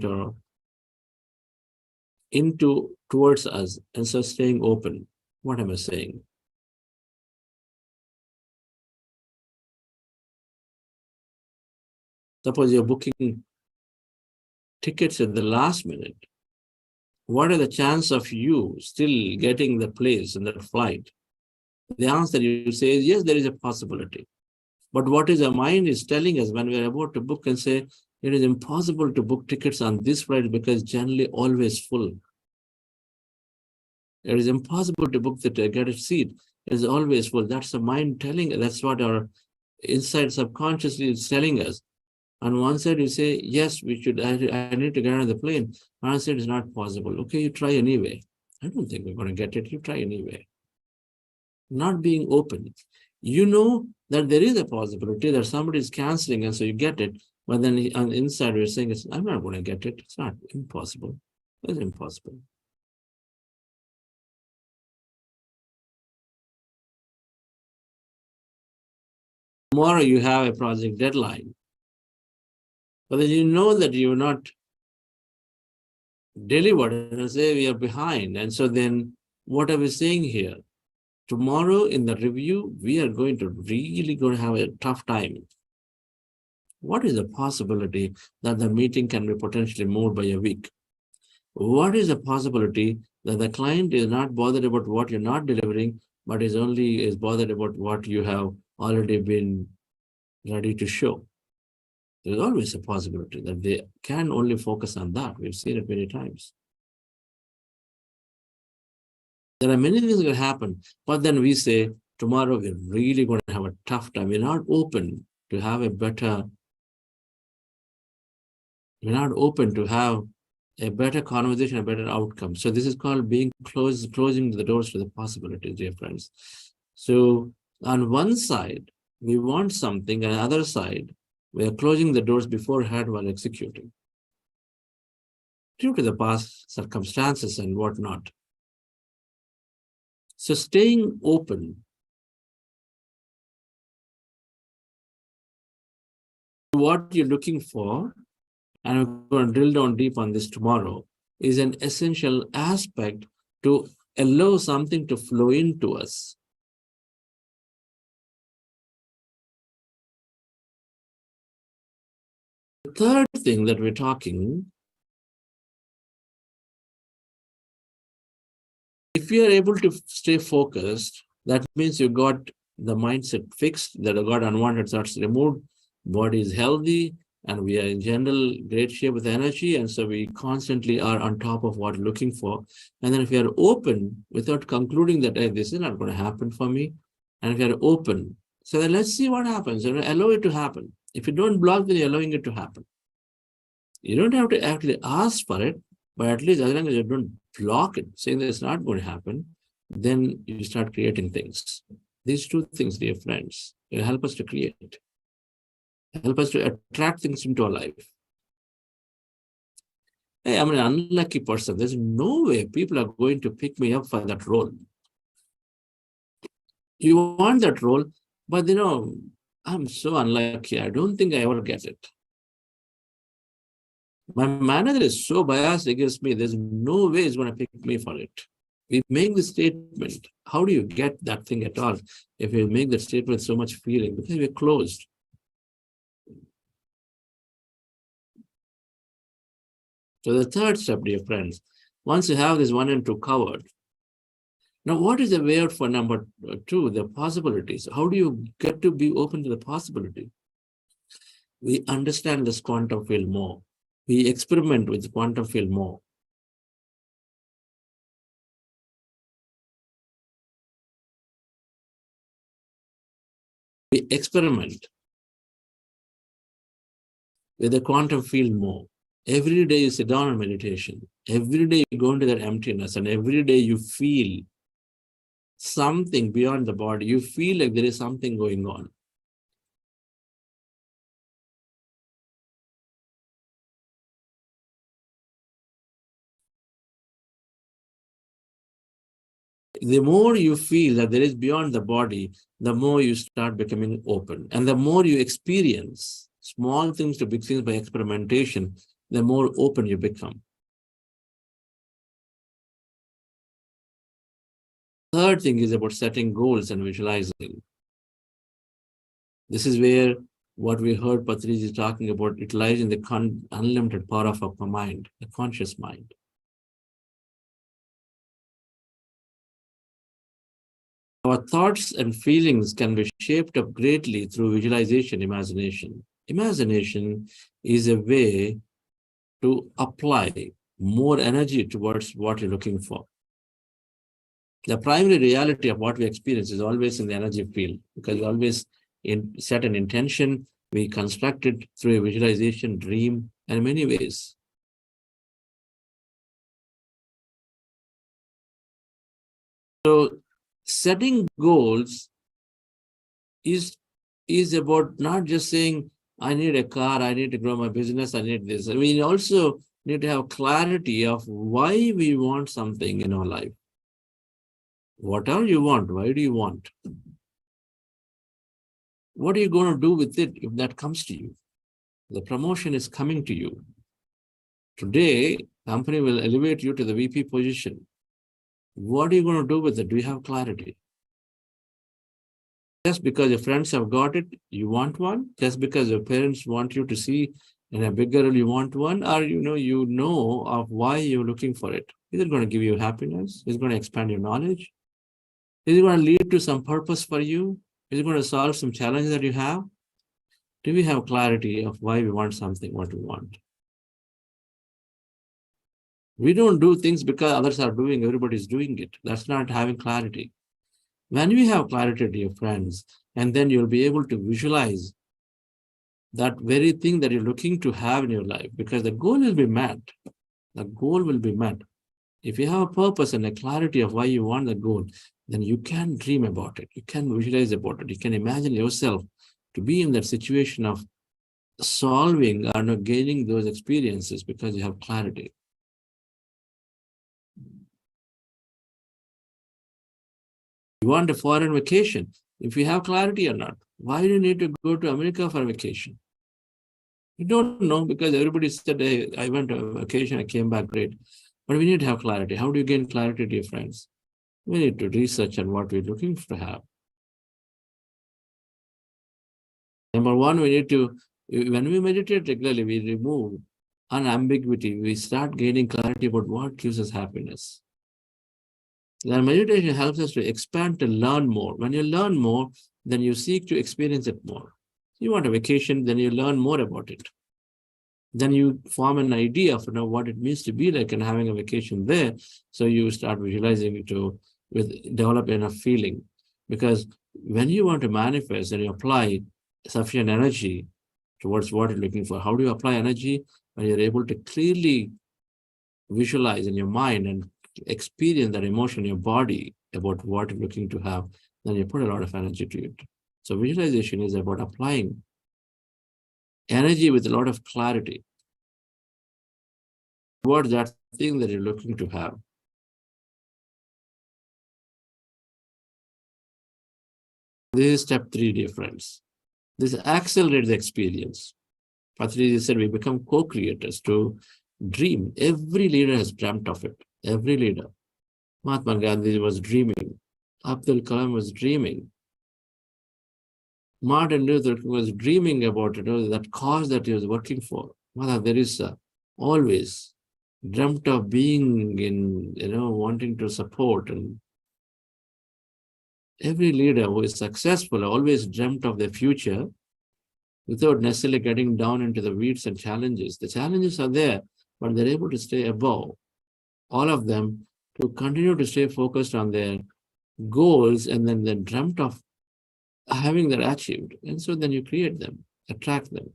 towards us, and so staying open. What am I saying? Suppose you're booking tickets at the last minute. What are the chances of you still getting the place in that flight? The answer you say is yes, there is a possibility. But what is our mind is telling us when we are about to book and say, it is impossible to book tickets on this flight because generally always full. It is impossible to book get a seat. It is always full. That's the mind telling us. That's what our inside subconsciously is telling us. On one side, you say, yes, we should, I need to get on the plane. On the other side, it's not possible. Okay, you try anyway. I don't think we're going to get it. You try anyway. Not being open. You know that there is a possibility that somebody is canceling, and so you get it. But then on the inside, you're saying, I'm not going to get it. It's not impossible. It's impossible. Tomorrow you have a project deadline. But then you know that you're not delivered, and say we are behind. And so then what are we saying here? Tomorrow in the review, we are going to have a tough time. What is the possibility that the meeting can be potentially moved by a week? What is the possibility that the client is not bothered about what you're not delivering, but is bothered about what you have already been ready to show? There's always a possibility that they can only focus on that. We've seen it many times. There are many things that can happen, but then we say, tomorrow we're really going to have a tough time. We're not open to have a better conversation, a better outcome. So this is called closing the doors to the possibilities, dear friends. So on one side, we want something, and on the other side, we are closing the doors beforehand while executing, due to the past circumstances and whatnot. So staying open to what you're looking for, and I'm going to drill down deep on this tomorrow, is an essential aspect to allow something to flow into us. The third thing that we're talking, if you are able to stay focused, that means you got the mindset fixed, that you got unwanted thoughts removed, body is healthy, and we are in general great shape with energy, and so we constantly are on top of what we're looking for. And then if you are open without concluding that, hey, this is not going to happen for me, and if you are open, so then let's see what happens, and allow it to happen. If you don't block, then you're allowing it to happen. You don't have to actually ask for it, but at least as long as you don't block it, saying that it's not going to happen, then you start creating things. These two things, dear friends, will help us to create, help us to attract things into our life. Hey, I'm an unlucky person. There's no way people are going to pick me up for that role. You want that role, but I'm so unlucky. I don't think I ever get it. My manager is so biased against me. There's no way he's going to pick me for it. We make the statement. How do you get that thing at all if you make that statement with so much feeling? Because we're closed. So the third step, dear friends, once you have this 1 and 2 covered, now what is the way out for number 2, the possibilities? How do you get to be open to the possibility? We understand this quantum field more. We experiment with the quantum field more. We experiment with the quantum field more. Every day you sit down in meditation. Every day you go into that emptiness, and every day you feel something beyond the body. You feel like there is something going on. The more you feel that there is beyond the body, the more you start becoming open. And the more you experience small things to big things by experimentation, the more open you become. Third thing is about setting goals and visualizing. This is where what we heard Patriji talking about, it lies in the unlimited power of our mind, the conscious mind. Our thoughts and feelings can be shaped up greatly through visualization, imagination. Imagination is a way to apply more energy towards what you're looking for. The primary reality of what we experience is always in the energy field, because we always set an intention, we construct it through a visualization, dream, and in many ways. So setting goals is about not just saying, I need a car, I need to grow my business, I need this. We also need to have clarity of why we want something in our life. Whatever you want, why do you want? What are you going to do with it if that comes to you? The promotion is coming to you. Today, company will elevate you to the VP position. What are you going to do with it? Do you have clarity? Just because your friends have got it, you want one? Just because your parents want you to see in a bigger role, you want one? Or you know of why you're looking for it? Is it going to give you happiness? Is it going to expand your knowledge? Is it going to lead to some purpose for you? Is it going to solve some challenge that you have? Do we have clarity of why we want something, what we want? We don't do things because others are doing, everybody's doing it. That's not having clarity. When you have clarity, dear friends, and then you'll be able to visualize that very thing that you're looking to have in your life, because the goal will be met. The goal will be met. If you have a purpose and a clarity of why you want the goal, then you can dream about it. You can visualize about it. You can imagine yourself to be in that situation of solving or not gaining those experiences because you have clarity. You want a foreign vacation. If you have clarity or not, why do you need to go to America for a vacation? You don't know, because everybody said, hey, I went on a vacation, I came back great. But we need to have clarity. How do you gain clarity, dear friends? We need to research on what we're looking to have. Number one, we need to, when we meditate regularly, we remove unambiguity. We start gaining clarity about what gives us happiness. Then meditation helps us to expand, to learn more. When you learn more, then you seek to experience it more. You want a vacation, then you learn more about it. Then you form an idea of what it means to be like and having a vacation there. So you start visualizing it to develop enough feeling. Because when you want to manifest and you apply sufficient energy, towards what you're looking for. How do you apply energy? When you're able to clearly visualize in your mind and experience that emotion in your body about what you're looking to have, then you put a lot of energy to it. So visualization is about applying energy with a lot of clarity towards that thing that you're looking to have. This is step 3 difference. This accelerates the experience. Patriji said we become co-creators to dream. Every leader has dreamt of it. Every leader. Mahatma Gandhi was dreaming. Abdul Kalam was dreaming. Martin Luther King was dreaming about that cause that he was working for. Mother Teresa always dreamt of being in, wanting to support. And every leader who is successful always dreamt of the future without necessarily getting down into the weeds and challenges. The challenges are there, but they're able to stay above all of them to continue to stay focused on their goals, and then they dreamt of having that achieved. And so then you create them, attract them.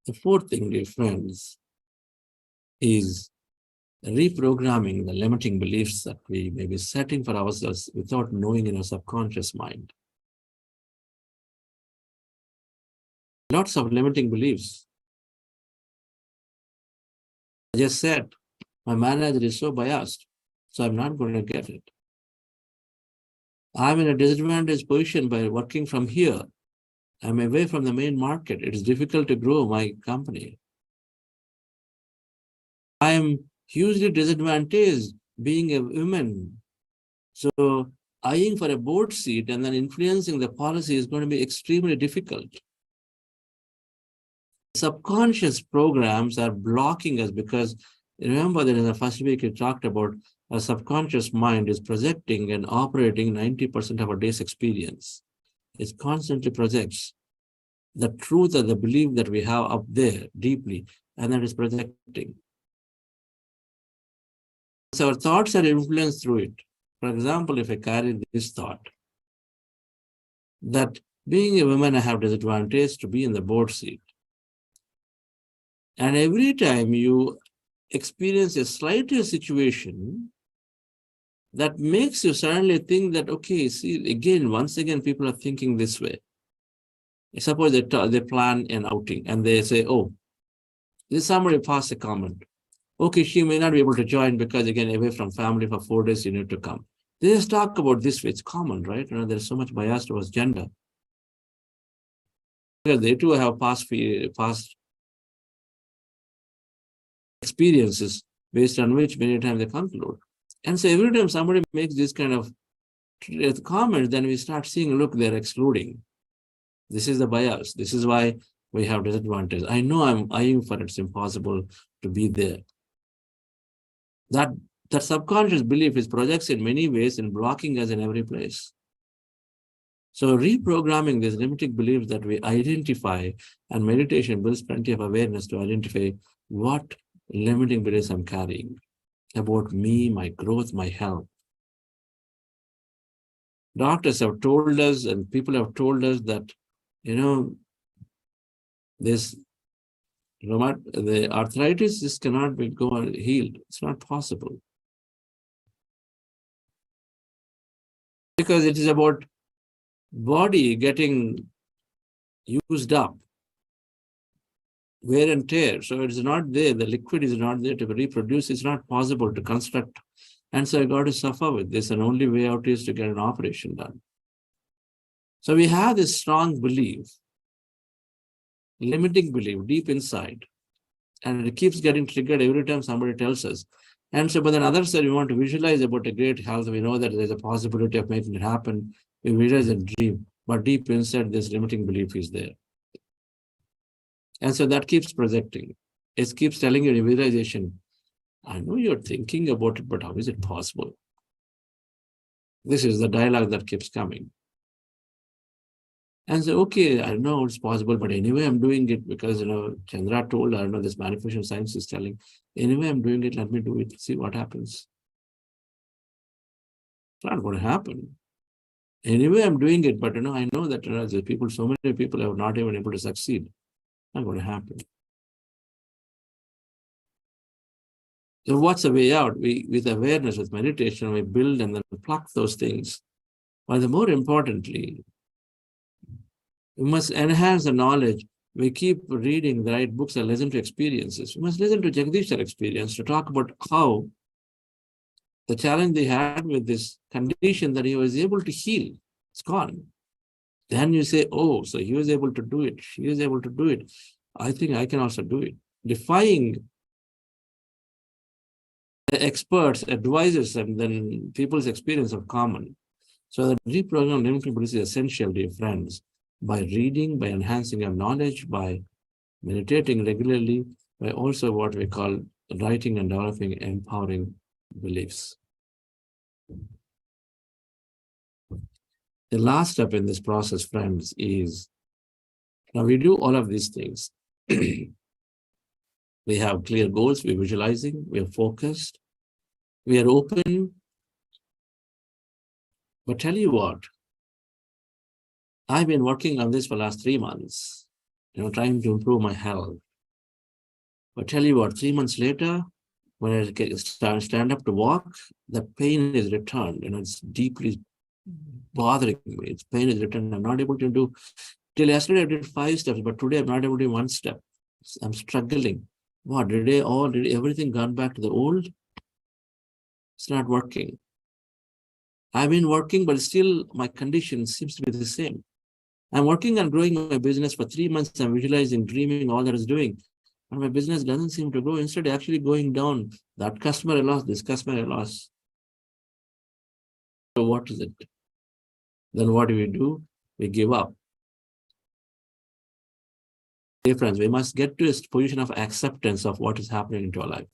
The fourth thing, dear friends, is reprogramming the limiting beliefs that we may be setting for ourselves without knowing in our subconscious mind. Lots of limiting beliefs. I just said, my manager is so biased, so I'm not going to get it. I'm in a disadvantaged position by working from here. I'm away from the main market. It is difficult to grow my company. I'm hugely disadvantaged being a woman. So eyeing for a board seat and then influencing the policy is going to be extremely difficult. Subconscious programs are blocking us because remember that in the first week we talked about our subconscious mind is projecting and operating 90% of our day's experience. It constantly projects the truth or the belief that we have up there deeply, and that is projecting. So our thoughts are influenced through it. For example, if I carry this thought that being a woman I have disadvantage to be in the board seat, and every time you experience a slighter situation that makes you suddenly think that, okay, see, again, once again, people are thinking this way. Suppose they plan an outing and they say, oh, this somebody passed a comment. Okay, she may not be able to join because, again, away from family for 4 days, you need to come. They just talk about this way. It's common, right? There's so much bias towards gender. Because they too have past experiences based on which many times they conclude. And so every time somebody makes this kind of comment, then we start seeing, look, they're excluding. This is the bias. This is why we have disadvantage. I know I'm eyeing for it. It's impossible to be there. That subconscious belief is projects in many ways and blocking us in every place. So reprogramming these limiting beliefs that we identify, and meditation builds plenty of awareness to identify what limiting beliefs I'm carrying about me, my growth, my health. Doctors have told us and people have told us that, the arthritis just cannot be healed. It's not possible. Because it is about body getting used up, wear and tear. So it's not there. The liquid is not there to reproduce. It's not possible to construct. And so I got to suffer with this. And only way out is to get an operation done. So we have this strong belief, limiting belief deep inside. And it keeps getting triggered every time somebody tells us. And so, but then others said we want to visualize about a great health. We know that there's a possibility of making it happen. We visualize and dream. But deep inside, this limiting belief is there. And so that keeps projecting. It keeps telling you in visualization, I know you're thinking about it, but how is it possible? This is the dialogue that keeps coming. And so, okay, I know it's possible, but anyway, I'm doing it because, Chandra told, I know this manifestation science is telling, anyway, I'm doing it, let me do it, see what happens. It's not going to happen. Anyway, I'm doing it, but I know that there's people, so many people are not even able to succeed. Not going to happen. So what's the way out? With awareness, with meditation, we build and then pluck those things. But the more importantly, we must enhance the knowledge. We keep reading the right books and listen to experiences. We must listen to Jagdish's experience to talk about how the challenge they had with this condition that he was able to heal. It's gone. Then you say, oh, so he was able to do it. She was able to do it. I think I can also do it. Defying experts, advisors, and then people's experience of common. So the reprogrammed limiting beliefs is essential, dear friends, by reading, by enhancing our knowledge, by meditating regularly, by also what we call writing and developing empowering beliefs. The last step in this process, friends, is now we do all of these things. We have clear goals, we're visualizing, we're focused, we are open. But tell you what, I've been working on this for the last 3 months, trying to improve my health. But tell you what, 3 months later, when I stand up to walk, the pain is returned. It's deeply bothering me. Its pain is returned. I'm not able to do. Till yesterday, I did 5 steps, but today I'm not able to do 1 step. I'm struggling. What did everything gone back to the old? It's not working. I've been working, but still my condition seems to be the same. I'm working on growing my business for 3 months. I'm visualizing, dreaming, all that is doing. And my business doesn't seem to grow. Instead, actually going down. That customer I lost, this customer I lost. So what is it? Then what do? We give up. Dear friends, we must get to a position of acceptance of what is happening into our life.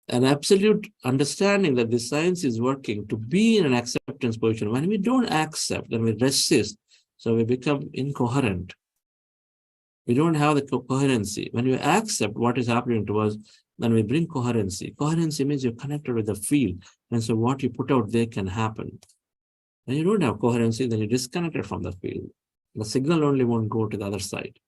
An absolute understanding that the science is working to be in an acceptance position. When we don't accept, then we resist. So we become incoherent. We don't have the coherency. When we accept what is happening to us, then we bring coherency. Coherency means you're connected with the field. And so what you put out there can happen. When you don't have coherency, then you're disconnected from the field. The signal only won't go to the other side.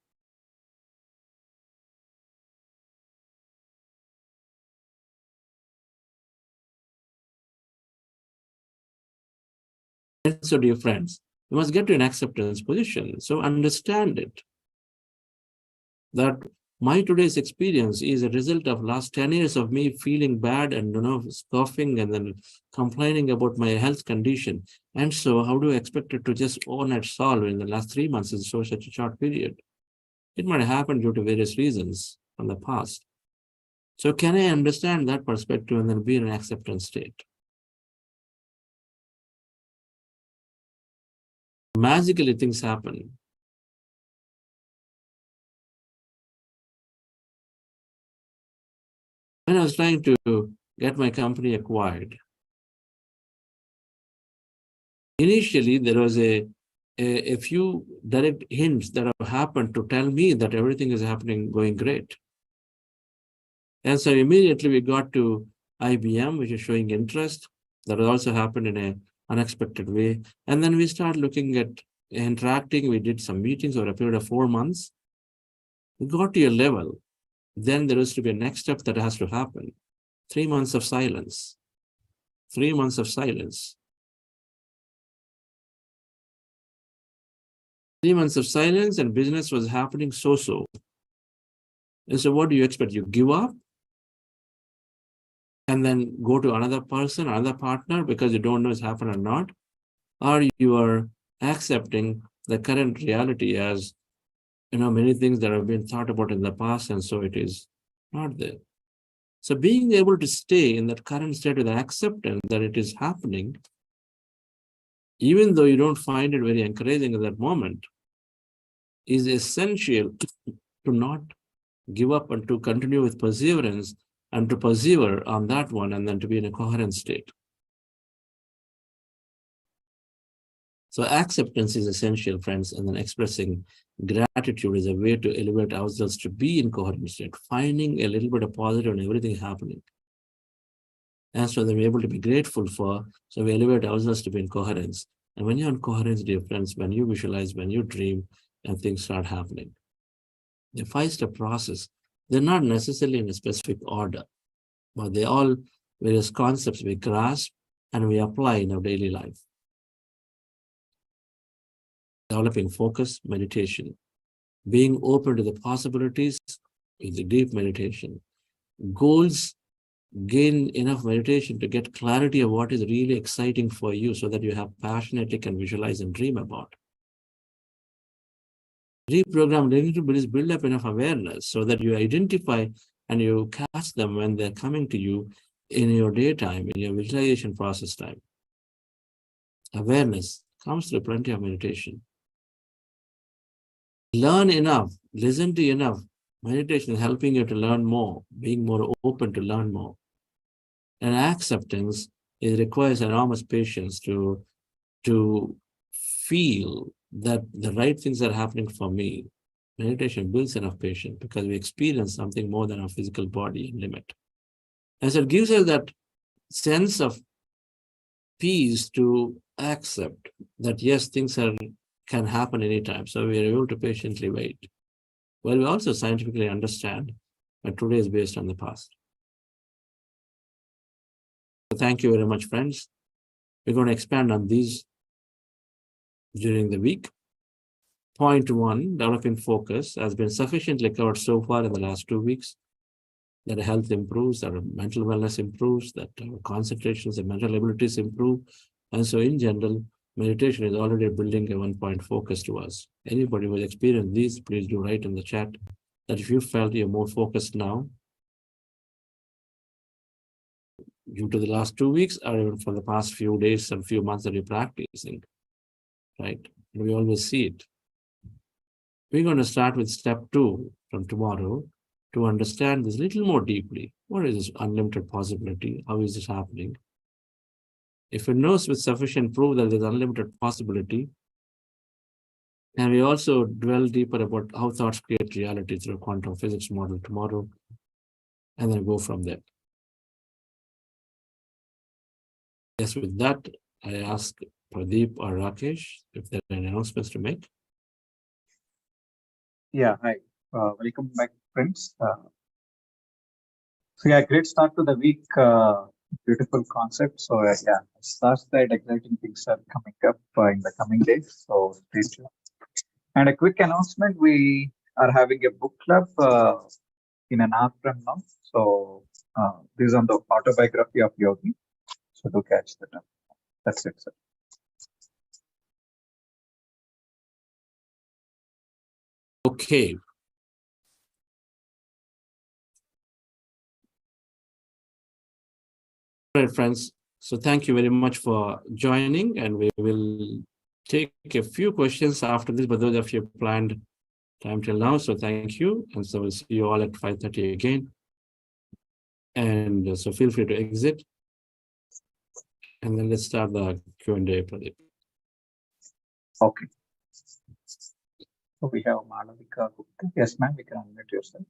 And so, dear friends, we must get to an acceptance position. So understand it. That my today's experience is a result of last 10 years of me feeling bad and scoffing and then complaining about my health condition. And so how do I expect it to just overnight solve in the last 3 months in such a short period? It might happen due to various reasons from the past. So can I understand that perspective and then be in an acceptance state? Magically things happen. When I was trying to get my company acquired, initially there was a few direct hints that have happened to tell me that everything is happening, going great. And so immediately we got to IBM, which is showing interest. That also happened in an unexpected way. And then we started looking at interacting. We did some meetings over a period of 4 months. We got to a level. Then there is to be a next step that has to happen. 3 months of silence. 3 months of silence. 3 months of silence and business was happening so-so. And so what do you expect? You give up and then go to another person, another partner because you don't know it's happened or not? Or you are accepting the current reality as many things that have been thought about in the past, and so it is not there. So being able to stay in that current state with acceptance that it is happening, even though you don't find it very encouraging at that moment, is essential to not give up and to continue with perseverance and to persevere on that one and then to be in a coherent state. So acceptance is essential, friends, and then expressing gratitude is a way to elevate ourselves to be in coherent state, finding a little bit of positive in everything happening. And so then we're able to be grateful for, so we elevate ourselves to be in coherence. And when you're in coherence, dear friends, when you visualize, when you dream, and things start happening. The 5-step process, they're not necessarily in a specific order, but they all various concepts we grasp and we apply in our daily life. Developing focus, meditation. Being open to the possibilities is the deep meditation. Goals, gain enough meditation to get clarity of what is really exciting for you so that you have passionately can visualize and dream about. Reprogram is build up enough awareness so that you identify and you catch them when they're coming to you in your daytime, in your visualization process time. Awareness comes through plenty of meditation. Learn enough, listen to enough. Meditation is helping you to learn more, being more open to learn more. And acceptance, it requires enormous patience to feel that the right things are happening for me. Meditation builds enough patience because we experience something more than our physical body and limit. And so it gives us that sense of peace to accept that, yes, things can happen anytime. So we are able to patiently wait. Well, we also scientifically understand that today is based on the past. So thank you very much, friends. We're going to expand on these during the week. Point 1, developing focus, has been sufficiently covered so far in the last 2 weeks. That health improves, that our mental wellness improves, that our concentrations and mental abilities improve. And so in general, meditation is already building a 1-point focus to us. Anybody who has experienced these, please do write in the chat that if you felt you're more focused now, due to the last 2 weeks, or even for the past few days and few months that you're practicing, right? And we always see it. We're going to start with step 2 from tomorrow to understand this a little more deeply. What is this unlimited possibility? How is this happening? If it knows with sufficient proof that there's unlimited possibility, and we also dwell deeper about how thoughts create reality through a quantum physics model tomorrow, and then go from there. Yes, with that, I ask Pradeep or Rakesh if there are any announcements to make. Yeah, hi. Welcome back, friends. So yeah, great start to the week. Beautiful concept. So yeah, start that exciting things are coming up in the coming days. So stay tuned. And a quick announcement: we are having a book club in an hour from now. So this is on the autobiography of Yogi. So do catch that up. That's it, sir. Okay. All right, friends. So thank you very much for joining, and we will take a few questions after this, but those of you planned time till now. So thank you. And so we'll see you all at 5:30 again. And so feel free to exit. And then let's start the Q&A, Pradeep. Okay. So we have Malavika Gupta. Yes, ma'am, we can unmute yourself.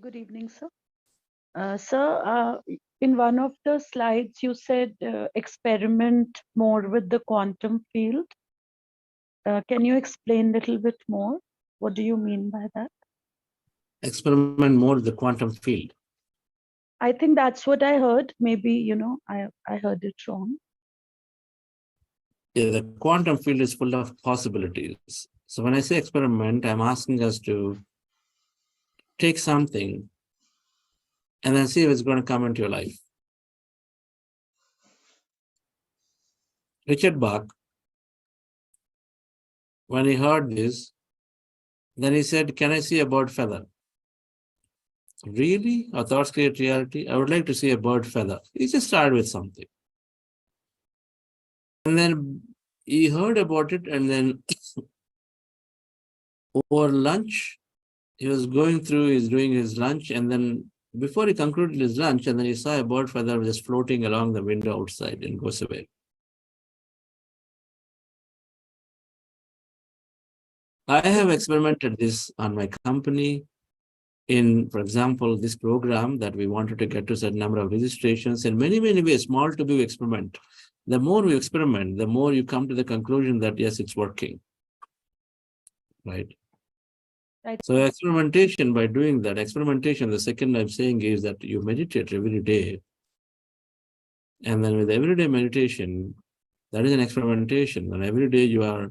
Good evening, sir. Sir, in one of the slides, you said experiment more with the quantum field. Can you explain a little bit more? What do you mean by that? Experiment more with the quantum field. I think that's what I heard. Maybe, I heard it wrong. Yeah, the quantum field is full of possibilities. So when I say experiment, I'm asking us to take something and then see if it's going to come into your life. Richard Bach, when he heard this, then he said, "Can I see a bird feather?" Really? Our thoughts create reality? I would like to see a bird feather. He just started with something. And then he heard about it, and then over lunch, he was going through, he's doing his lunch, and then before he concluded his lunch, and then he saw a bird feather just floating along the window outside and goes away. I have experimented this on my company, in, for example, this program that we wanted to get to a certain number of registrations in many, many ways, small to big experiment. The more we experiment, the more you come to the conclusion that, yes, it's working, right? Right. So experimentation, by doing that, experimentation, the second I'm saying is that you meditate every day. And then with everyday meditation, that is an experimentation. And every day you are,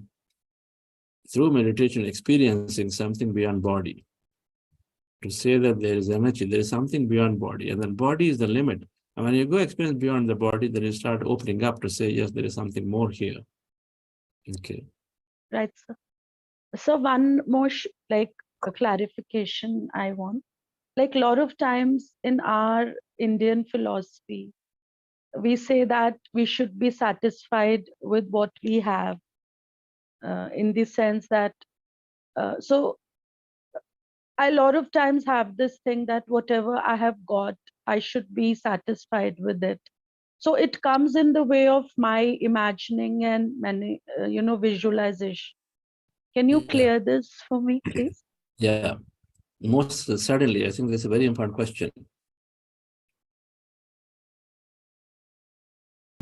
through meditation, experiencing something beyond body. To say that there is energy, there is something beyond body, and then body is the limit. And when you go experience beyond the body, then you start opening up to say, yes, there is something more here. Okay. Right, sir. So one more like a clarification I want. Like a lot of times in our Indian philosophy, we say that we should be satisfied with what we have, in the sense that, so I a lot of times have this thing that whatever I have got, I should be satisfied with it. So it comes in the way of my imagining and many, visualization. Can you Yeah. clear this for me, please? Yeah. Most certainly, I think that's a very important question.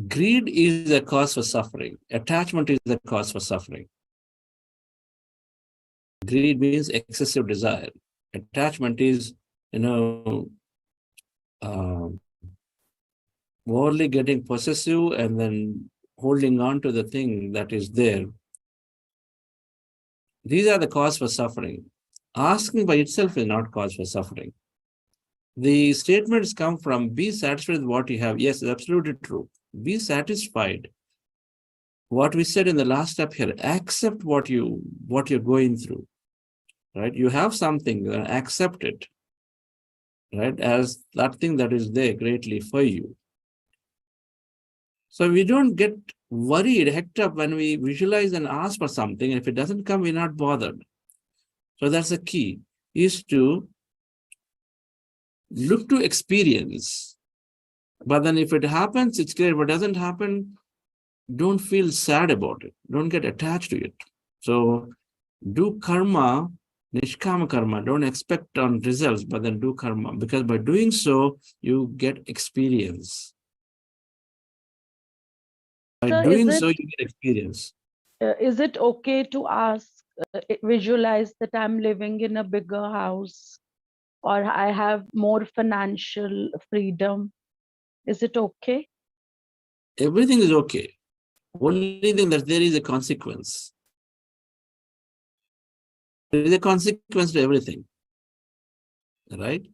Greed is a cause for suffering. Attachment is the cause for suffering. Greed means excessive desire. Attachment is, overly getting possessive and then holding on to the thing that is there. These are the cause for suffering. Asking by itself is not cause for suffering. The statements come from be satisfied with what you have. Yes, it's absolutely true. Be satisfied. What we said in the last step here, accept what you're going through. Right? You have something, accept it. Right? As that thing that is there greatly for you. So we don't get worried, hecked up when we visualize and ask for something. And if it doesn't come, we're not bothered. So that's the key, is to look to experience. But then if it happens, it's great. If it doesn't happen, don't feel sad about it. Don't get attached to it. So do karma, nishkama karma. Don't expect on results, but then do karma. Because by doing so, you get experience. By So doing so, you get experience. is it okay to ask, visualize that I'm living in a bigger house or I have more financial freedom? Is it okay? Everything is okay. Only thing that there is a consequence. There is a consequence to everything. Right?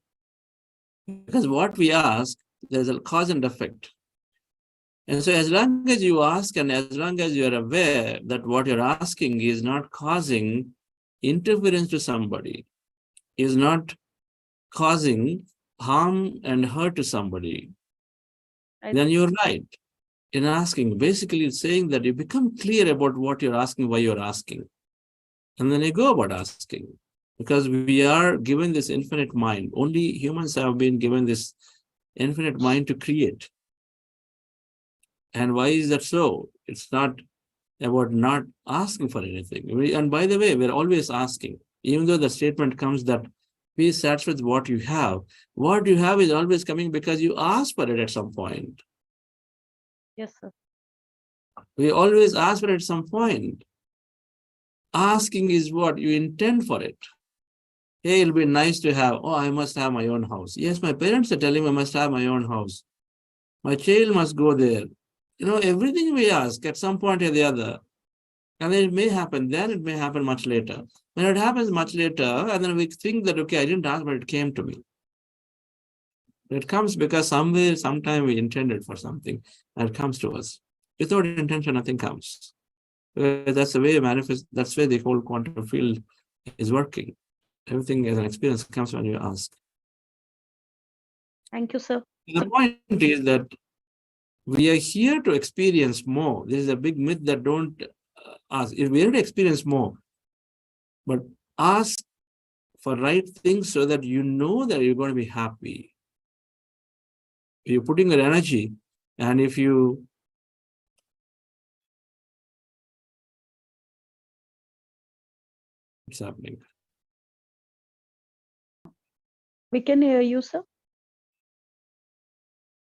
Because what we ask, there's a cause and effect. And so as long as you ask and as long as you are aware that what you're asking is not causing interference to somebody, is not causing harm and hurt to somebody, then you're right in asking. Basically, it's saying that you become clear about what you're asking, why you're asking. And then you go about asking. Because we are given this infinite mind. Only humans have been given this infinite mind to create. And why is that so? It's not about not asking for anything. And by the way, we're always asking. Even though the statement comes that be satisfied with what you have is always coming because you ask for it at some point. Yes, sir. We always ask for it at some point. Asking is what you intend for it. Hey, it'll be nice to have, oh, I must have my own house. Yes, my parents are telling me I must have my own house. My child must go there. Everything we ask at some point or the other. And then it may happen then, it may happen much later. When it happens much later, and then we think that, okay, I didn't ask, but it came to me. It comes because somewhere, sometime we intended for something, and it comes to us. Without intention, nothing comes. That's the way it manifests, that's where the whole quantum field is working. Everything as an experience comes when you ask. Thank you, sir. The point is that we are here to experience more. This is a big myth that don't ask. If we are here to experience more, but ask for right things so that you know that you're going to be happy. You're putting your energy, and if you what's happening? We can hear you, sir.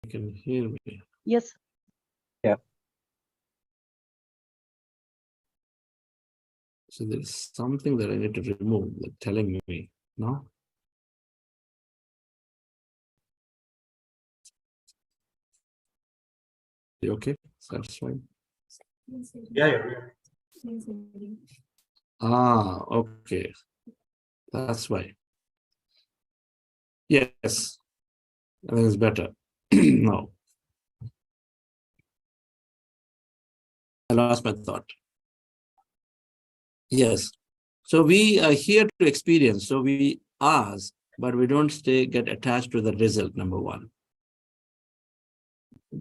You can hear me. Yes. So there's something that I need to remove, like telling me, no? You okay? Satisfied? Yeah. Ah, okay. That's why. Yes. I think it's better. No. I lost my thought. Yes. So we are here to experience. So we ask, but we don't get attached to the result, number one.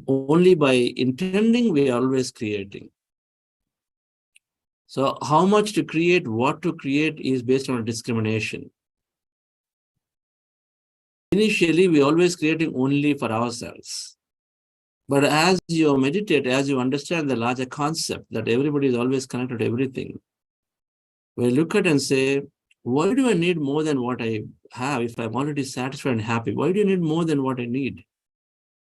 Only by intending, we are always creating. So how much to create, what to create is based on discrimination. Initially, we're always creating only for ourselves. But as you meditate, as you understand the larger concept that everybody is always connected to everything, we look at and say, why do I need more than what I have if I'm already satisfied and happy? Why do you need more than what I need?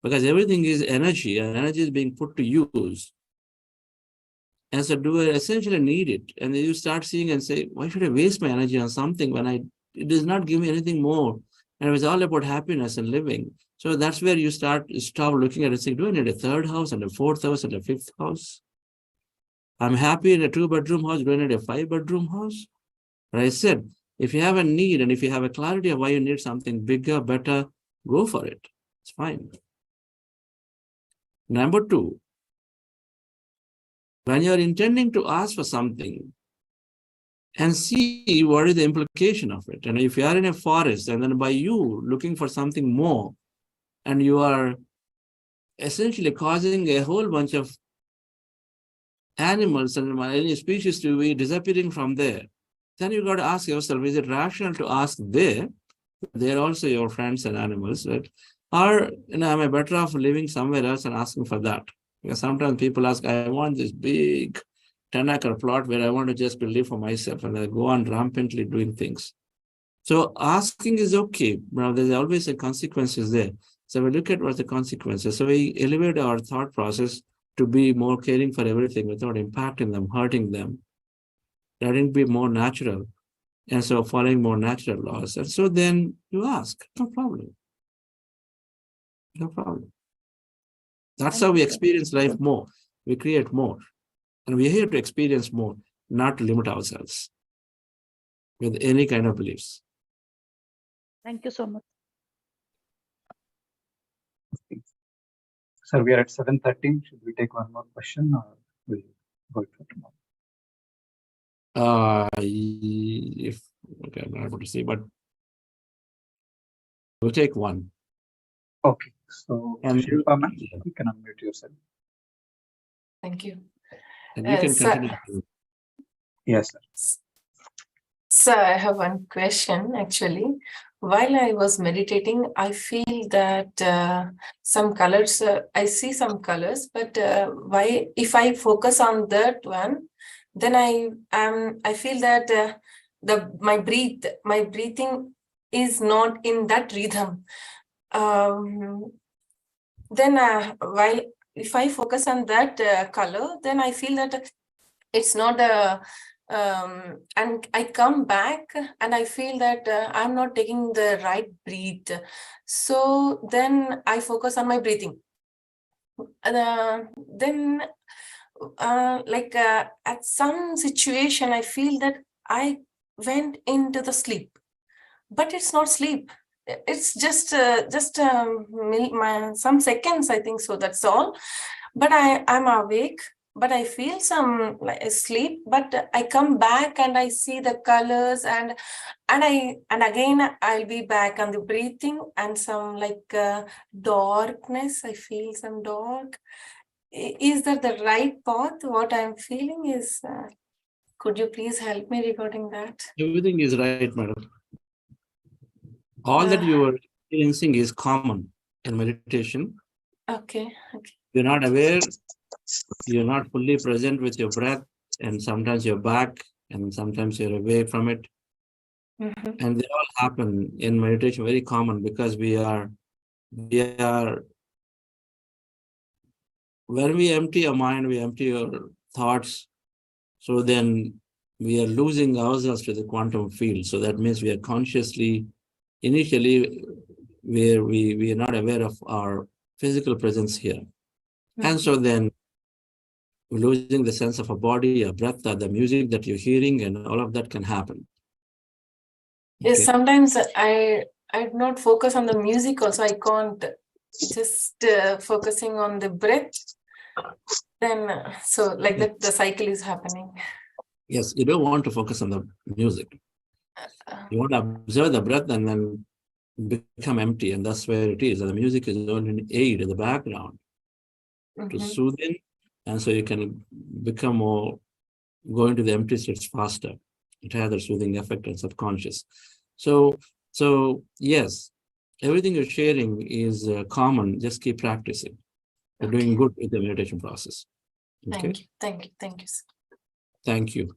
Because everything is energy, and energy is being put to use. And so do I essentially need it? And then you start seeing and say, why should I waste my energy on something when it does not give me anything more? And it's all about happiness and living. So that's where you stop looking at it and say, do I need a third house and a fourth house and a fifth house? I'm happy in a 2-bedroom house. Do I need a 5-bedroom house? But I said, if you have a need and if you have a clarity of why you need something bigger, better, go for it. It's fine. Number two, when you're intending to ask for something and see what is the implication of it. And if you are in a forest and then by you looking for something more, and you are essentially causing a whole bunch of animals and any species to be disappearing from there, then you got to ask yourself, is it rational to ask there? They're also your friends and animals, right? Or, am I better off living somewhere else and asking for that? Because sometimes people ask, I want this big 10-acre plot where I want to just live for myself, and I go on rampantly doing things. So asking is okay, but there's always a consequences there. So we look at what the consequences. So we elevate our thought process to be more caring for everything without impacting them, hurting them, letting it be more natural. And so following more natural laws. And so then you ask, no problem. No problem. That's how we experience life more. We create more. And we're here to experience more, not to limit ourselves with any kind of beliefs. Thank you so much. Sir, we are at 7:13. Should we take one more question or will go for tomorrow? Okay, I'm not able to see, but we'll take one. Okay, so Shilpa ma'am, you can unmute yourself. Thank you. And you can continue. Yes, sir. Sir, I have one question actually. While I was meditating, I feel that some colors, I see some colors, but if I focus on that one, then I feel that my breathing is not in that rhythm. Then while if I focus on that color, then I feel that it's not a and I come back and I feel that I'm not taking the right breath. So then I focus on my breathing. Then at some situation, I feel that I went into the sleep, but it's not sleep. It's just some seconds, I think so. That's all. But I'm awake. But I feel some sleep, but I come back and I see the colors and again I'll be back on the breathing and some darkness. I feel some dark. Is that the right path? What I'm feeling is, could you please help me regarding that? Everything is right, madam. All that you are experiencing is common in meditation. Okay. You're not aware. You're not fully present with your breath, and sometimes you're back, and sometimes you're away from it. Mhm. And they all happen in meditation, very common, because we are when we empty our mind, we empty our thoughts. So then we are losing ourselves to the quantum field. So that means we are consciously, initially, where we are not aware of our physical presence here. And so then we're losing the sense of a body, a breath, the music that you're hearing, and all of that can happen. Yes, Okay. sometimes I do not focus on the music also. I can't just focusing on the breath. Then so like that the cycle is happening. Yes, you don't want to focus on the music. You want to observe the breath and then become empty, and that's where it is. And the music is only an aid in the background to soothe in, and so you can become more, go into the empty states faster. It has a soothing effect on subconscious. So yes, everything you're sharing is common. Just keep practicing. You're doing good with the meditation process. Okay. Thank you. Sir. Thank you.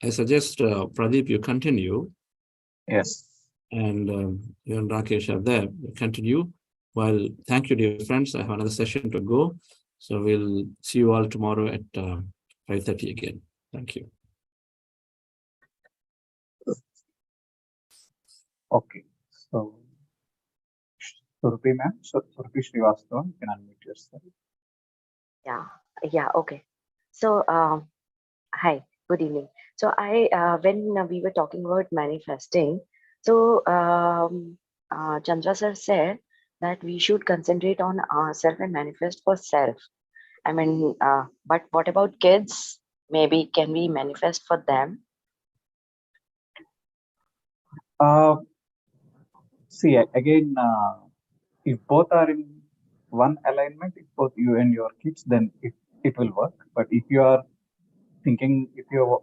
I suggest Pradeep, you continue. Yes. And you and Rakesh are there. We'll continue. Well, thank you, dear friends. I have another session to go. So we'll see you all tomorrow at 5:30 again. Thank you. Okay. So, Surupi ma'am, Surupi Srivastava, you can unmute yourself. Yeah, okay. So, hi, good evening. So when we were talking about manifesting, so Chandra sir said that we should concentrate on ourselves and manifest for self. I mean, but what about kids? Maybe can we manifest for them? See, again, if both are in one alignment, if both you and your kids, then it will work. But if you are thinking, if you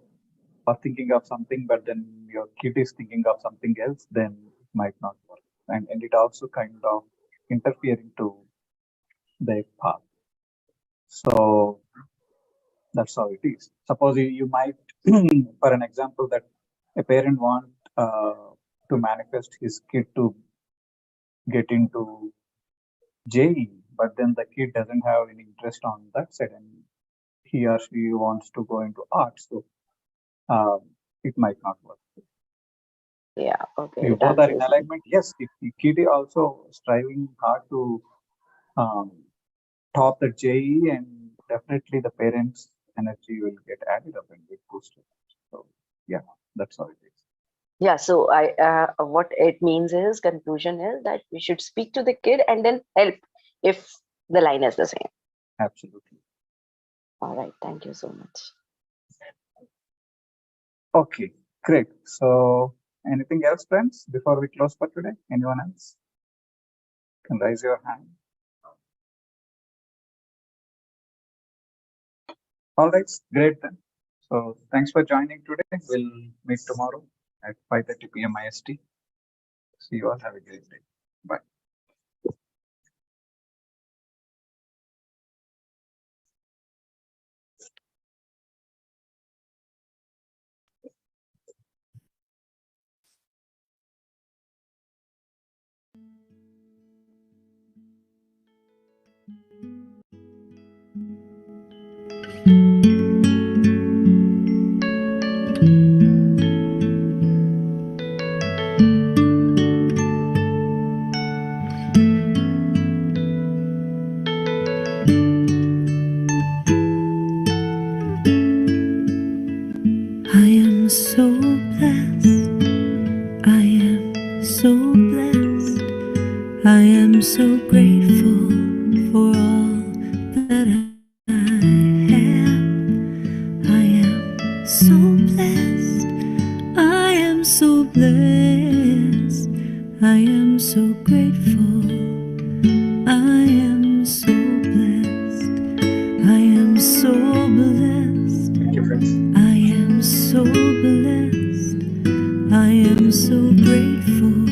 are thinking of something, but then your kid is thinking of something else, then it might not work. And it also kind of interfering to their path. So that's how it is. Suppose you might, for an example, that a parent want to manifest his kid to get into JE, but then the kid doesn't have any interest on that side, and he or she wants to go into art. So it might not work. Yeah, okay. If both are in alignment, yes. If the kid is also striving hard to top the JE, and definitely the parents' energy will get added up and get boosted. So yeah, that's how it is. Yeah, so what it means is, conclusion is that we should speak to the kid and then help if the line is the same. Absolutely. All right, thank you so much. Okay, great. So anything else, friends, before we close for today? Anyone else? Can raise your hand. All right, great then. So thanks for joining today. We'll meet tomorrow at 5:30 p.m. IST. See you all. Have a great day. Bye. I am so blessed. I am so blessed. I am so grateful for all that I have. I am so blessed. I am so blessed. I am so grateful. I am so blessed. I am so blessed. Thank you, friends. I am so blessed. I am so grateful.